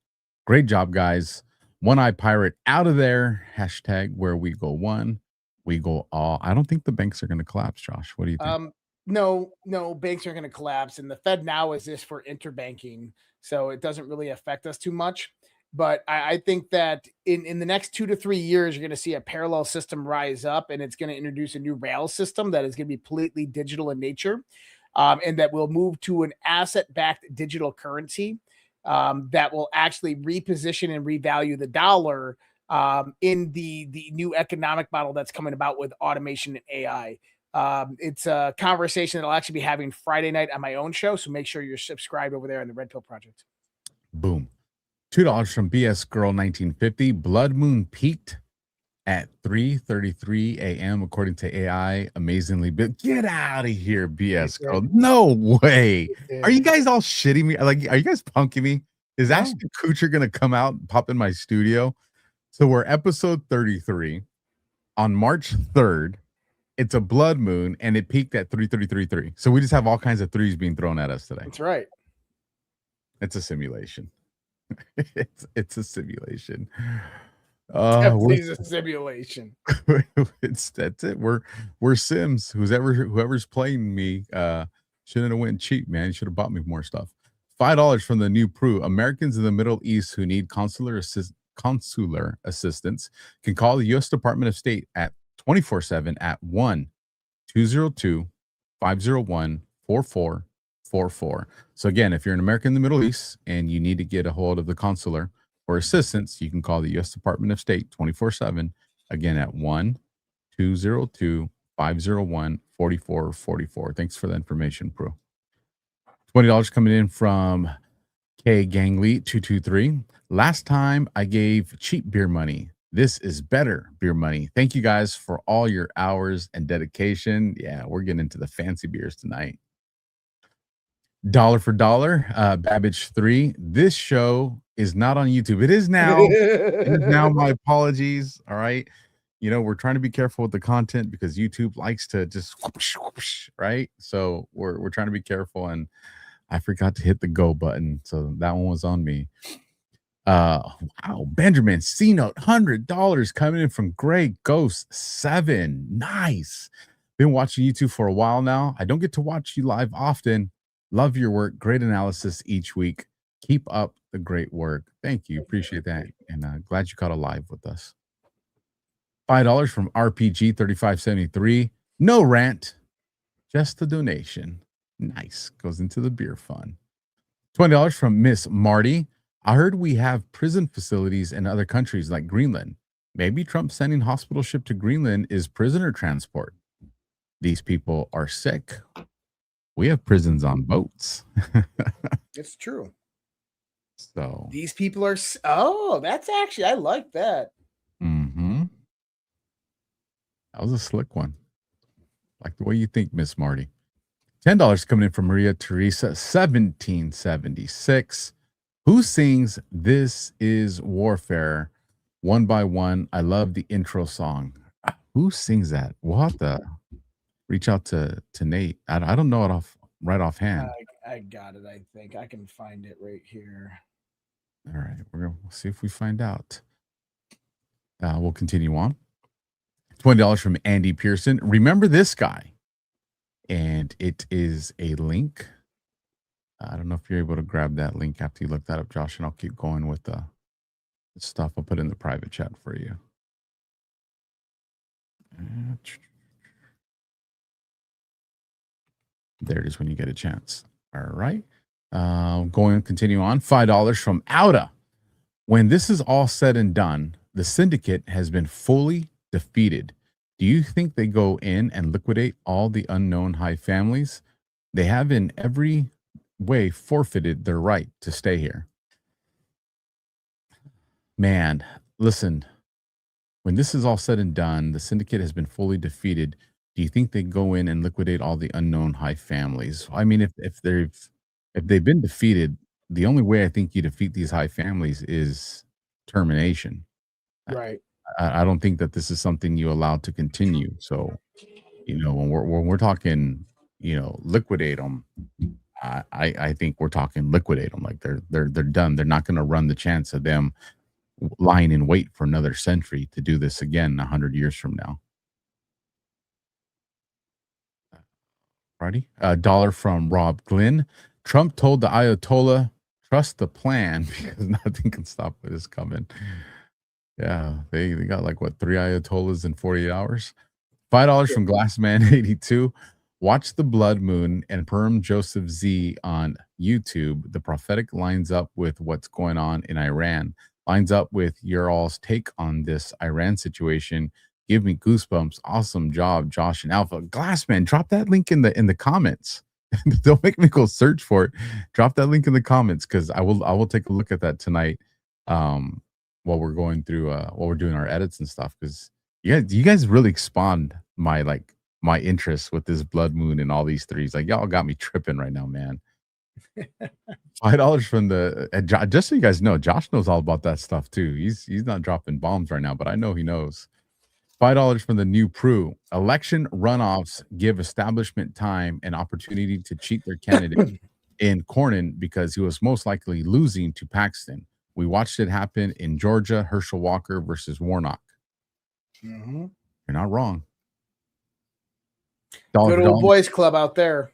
Great job, guys. One Eye Pirate out of there. Hashtag where we go one. We go all. I don't think the banks are going to collapse, Josh. What do you think? No, banks are going to collapse, and the Fed now is this for interbanking, so it doesn't really affect us too much. But I think that in the next 2 to 3 years, you're going to see a parallel system rise up, and it's going to introduce a new rail system that is going to be completely digital in nature, and that will move to an asset-backed digital currency that will actually reposition and revalue the dollar in the new economic model that's coming about with automation and AI. It's a conversation that I'll actually be having Friday night on my own show. So make sure you're subscribed over there on the Red Pill Project. Boom. $2 from BS Girl 1950. Blood moon peaked at 3:33 a.m. according to AI. Amazingly big. Get out of here, BS Girl. No way. Are you guys all shitting me? Like, are you guys punking me? Is Ashton Kutcher gonna come out and pop in my studio? So we're episode 33 on March 3rd. It's a blood moon and it peaked at 3:33. So we just have all kinds of threes being thrown at us today. That's right. It's a simulation. it's a simulation. It's a simulation. That's it. We're Sims. Whoever's playing me shouldn't have went cheap, man. You should have bought me more stuff. $5 from the new Prue. Americans in the Middle East who need consular assistance can call the U.S. Department of State at 24/7 at 1-202-501-4444. So again, if you're an American in the Middle East and you need to get a hold of the consular for assistance, you can call the U.S. Department of State 24/7 again at 1-202-501-4444. Thanks for the information, Pro. $20 coming in from K Gangly 223. Last time I gave cheap beer money. This is better beer money. Thank you guys for all your hours and dedication. Yeah, we're getting into the fancy beers tonight. Dollar for dollar, Babbage 3. This show is not on YouTube. It is now. It is now. My apologies. All right. You know, we're trying to be careful with the content because YouTube likes to just whoosh, whoosh, right? So we're trying to be careful, and I forgot to hit the go button. So that one was on me. Wow, Benjamin C note, $100 coming in from Greg Ghost 7. Nice. Been watching YouTube for a while now. I don't get to watch you live often. Love your work. Great analysis each week. Keep up the great work. Thank you. Appreciate that. And glad you caught a live with us. $5 from RPG 3573. No rant, just a donation. Nice. Goes into the beer fund. $20 from Miss Marty. I heard we have prison facilities in other countries like Greenland. Maybe Trump sending hospital ship to Greenland is prisoner transport. These people are sick. We have prisons on boats. It's true. So These people are. Oh, that's actually, I like that. That was a slick one. Like the way you think, Miss Marty. $10 coming in from Maria Teresa, 1776. Who sings This Is Warfare? One by One. I love the intro song. Who sings that? We'll have to reach out to Nate. I don't know it right offhand. I got it. I think I can find it right here. All right. We'll see if we find out. We'll continue on. $20 from Andy Pearson. Remember this guy. And it is a link. I don't know if you're able to grab that link after you look that up, Josh, and I'll keep going with the stuff I'll put in the private chat for you. There it is when you get a chance. All right. Continue on. $5 from Auda. When this is all said and done, the syndicate has been fully defeated. Do you think they go in and liquidate all the unknown high families? They have in every way forfeited their right to stay here. Man, listen, when this is all said and done, the syndicate has been fully defeated. Do you think they go in and liquidate all the unknown high families? I mean, if they've been defeated, the only way I think you defeat these high families is termination. Right. I don't think that this is something you allow to continue. So, when we're talking, liquidate them, I think we're talking liquidate them. Like they're done. They're not going to run the chance of them lying in wait for another century to do this again 100 years from now. Righty. $1 from Rob Glynn. Trump told the Ayatollah, trust the plan because nothing can stop what is coming. Yeah, they got like 3 Ayatollahs in 48 hours. $5 from Glassman82. Watch the Blood Moon and Perm Joseph Z on YouTube. The prophetic lines up with what's going on in Iran. Lines up with your all's take on this Iran situation. Give me goosebumps. Awesome job, Josh and Alpha. Glassman, drop that link in the comments. Don't make me go search for it. Drop that link in the comments because I will take a look at that tonight. While we're going through while we're doing our edits and stuff, because you guys really spawned my interest with this Blood Moon and all these threes. Like y'all got me tripping right now, man. $5 from just so you guys know, Josh knows all about that stuff too. He's not dropping bombs right now, but I know he knows. $5 from the New Prue. Election runoffs give establishment time and opportunity to cheat their candidate in Cornyn because he was most likely losing to Paxton. We watched it happen in Georgia, Herschel Walker versus Warnock. Mm-hmm. You're not wrong. Good old boys club out there.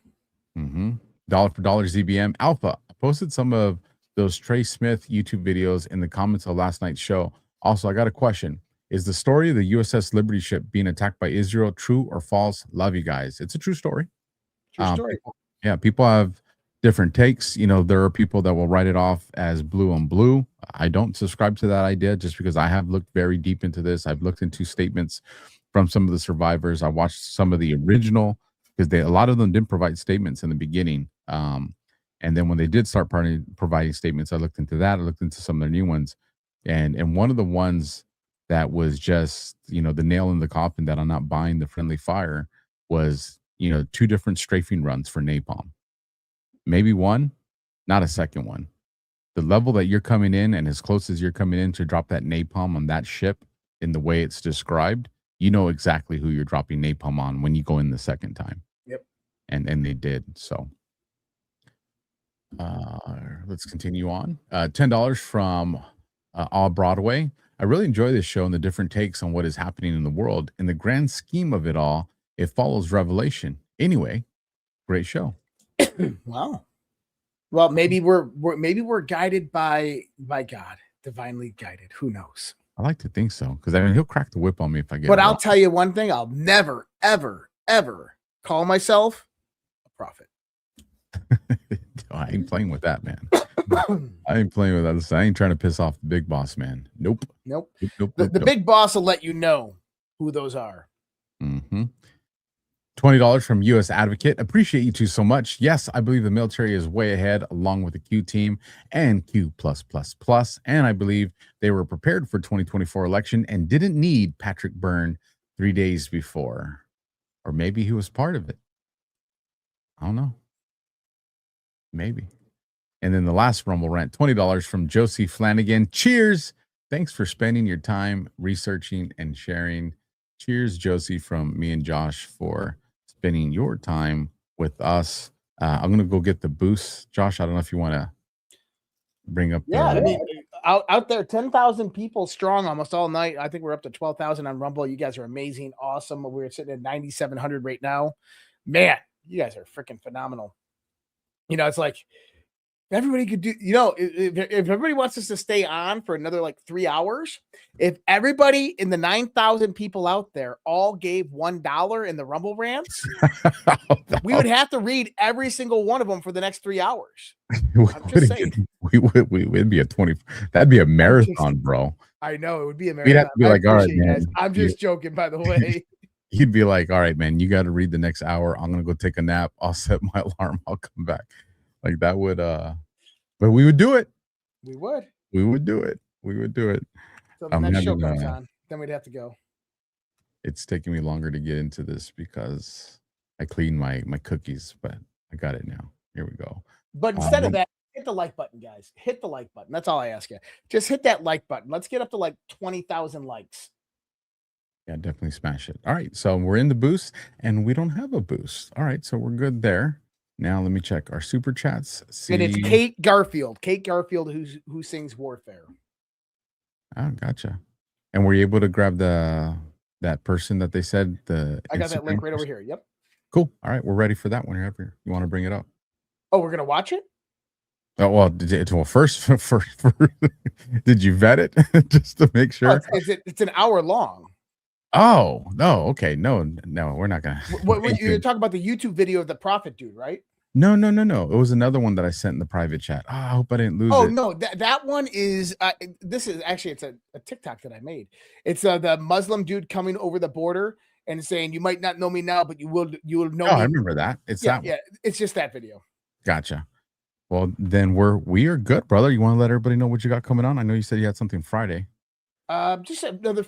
$1 for dollar ZBM. Alpha. I posted some of those Trey Smith YouTube videos in the comments of last night's show. Also, I got a question. Is the story of the USS Liberty ship being attacked by Israel true or false? Love you guys. It's a true story. True story. People have different takes. There are people that will write it off as blue on blue. I don't subscribe to that idea just because I have looked very deep into this. I've looked into statements from some of the survivors. I watched some of the original because a lot of them didn't provide statements in the beginning. And then when they did start providing statements, I looked into that. I looked into some of their new ones. And one of the ones that was just, the nail in the coffin that I'm not buying the friendly fire was, 2 different strafing runs for napalm. Maybe one, not a second one. The level that you're coming in and as close as you're coming in to drop that napalm on that ship in the way it's described, you know exactly who you're dropping napalm on when you go in the second time. Yep. And they did. So let's continue on. $10 from All Broadway. I really enjoy this show and the different takes on what is happening in the world. In the grand scheme of it all, it follows Revelation. Anyway, great show. Wow. Well, maybe we're guided by God, divinely guided. Who knows? I like to think so, because I mean he'll crack the whip on me if I get. But I'll tell you one thing: I'll never, ever, ever call myself a prophet. I ain't playing with that, man. I ain't playing with that. Listen, I ain't trying to piss off the big boss, man. Nope. The big boss will let you know who those are. Mm-hmm. $20 from U.S. Advocate. Appreciate you two so much. Yes, I believe the military is way ahead, along with the Q team and Q+++. And I believe they were prepared for 2024 election and didn't need Patrick Byrne 3 days before. Or maybe he was part of it. I don't know. Maybe. And then the last Rumble rant, $20 from Josie Flanagan. Cheers. Thanks for spending your time researching and sharing. Cheers, Josie, from me and Josh for spending your time with us. I'm going to go get the boost. Josh, I don't know if you want to bring up. Yeah, I mean, out there, 10,000 people strong almost all night. I think we're up to 12,000 on Rumble. You guys are amazing. Awesome. We're sitting at 9,700 right now. Man, you guys are freaking phenomenal. You know, it's like everybody could do, you know, if everybody wants us to stay on for another like 3 hours, if everybody in the 9,000 people out there all gave $1 in the Rumble rants, we would have to read every single one of them for the next 3 hours. I'm just saying. We would be a 20. That'd be a marathon, bro. I know it would be a marathon. We'd have to be like, all right, man. Guys. I'm just joking, by the way. You'd be like, all right, man, you got to read the next hour. I'm going to go take a nap. I'll set my alarm. I'll come back. Like that would, but we would do it. We would do it. So the next show comes on, then we'd have to go. It's taking me longer to get into this because I cleaned my cookies, but I got it now. Here we go. But instead of that, hit the like button, guys. Hit the like button. That's all I ask you. Just hit that like button. Let's get up to like 20,000 likes. Yeah, definitely smash it. All right, so we're in the boost, and we don't have a boost. All right, so we're good there. Now let me check our super chats. And it's Kate Garfield. Kate Garfield, who sings Warfare. Oh, gotcha. And were you able to grab that person that they said I got that link right over here. Yep. Cool. All right, we're ready for that one. Here, you want to bring it up? Oh, we're gonna watch it. Oh well, first, did you vet it just to make sure? Oh, it's an hour long. Oh no, okay, no, we're not gonna. What you're talking about the YouTube video of the prophet dude, right? No. It was another one that I sent in the private chat. Oh, I hope I didn't lose it. Oh no, that one is. This is actually it's a TikTok that I made. It's the Muslim dude coming over the border and saying, "You might not know me now, but you will know." Oh, me. I remember that. It's that one. Yeah, it's just that video. Gotcha. Well, then we are good, brother. You want to let everybody know what you got coming on? I know you said you had something Friday. Just another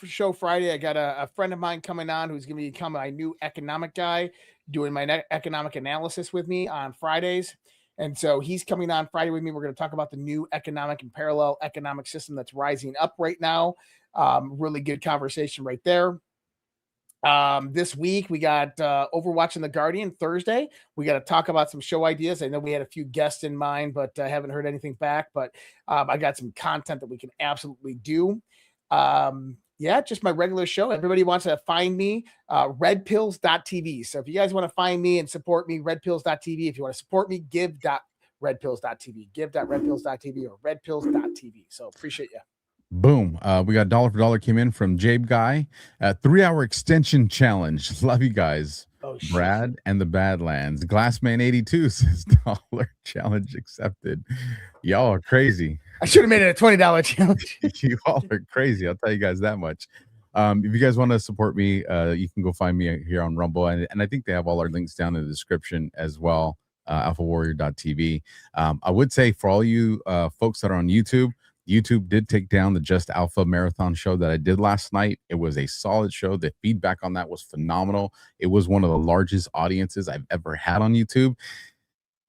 show Friday. I got a friend of mine coming on who's going to become my new economic guy, doing my economic analysis with me on Fridays. And so he's coming on Friday with me. We're going to talk about the new economic and parallel economic system that's rising up right now. Really good conversation right there. This week we got Overwatch and The Guardian Thursday. We got to talk about some show ideas. I know we had a few guests in mind, but I haven't heard anything back. But I got some content that we can absolutely do. Yeah, just my regular show. Everybody wants to find me, redpills.tv. So if you guys want to find me and support me, redpills.tv. If you want to support me, give.redpills.tv, give.redpills.tv or redpills.tv. So appreciate you. Boom. We got dollar for dollar came in from Jabe Guy. 3-hour extension challenge. Love you guys. Oh, Brad and the Badlands. Glassman 82 says dollar challenge accepted. Y'all are crazy. I should have made it a $20 challenge. You all are crazy. I'll tell you guys that much. If you guys want to support me, you can go find me here on Rumble. And I think they have all our links down in the description as well. alphawarrior.tv. I would say for all you folks that are on YouTube did take down the Just Alpha marathon show that I did last night. It was a solid show. The feedback on that was phenomenal. It was one of the largest audiences I've ever had on YouTube.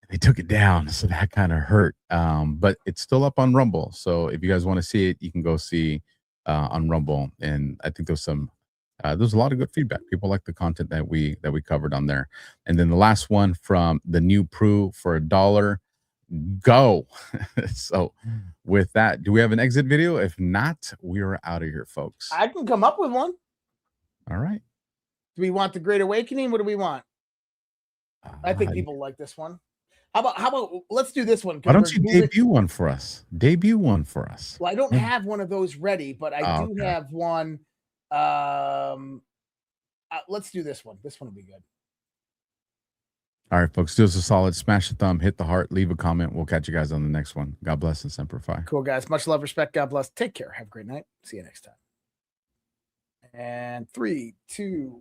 They took it down, so that kind of hurt. But it's still up on Rumble. So if you guys want to see it, you can go see on Rumble. And I think there's a lot of good feedback. People like the content that we covered on there. And then the last one from the new Prue for $1. Go. So with that, do we have an exit video? If not, we are out of here, folks. I can come up with one. All right. Do we want the Great Awakening? What do we want? I think people like this one. How about let's do this one? 'cause Why don't we're you moving- debut one for us? Debut one for us. Well, I don't Yeah. have one of those ready, but I do Okay. have one. Let's do this one. This one will be good. All right, folks. Do us a solid. Smash the thumb, hit the heart, leave a comment. We'll catch you guys on the next one. God bless and Semper Fi. Cool, guys. Much love, respect. God bless. Take care. Have a great night. See you next time. And 3, 2,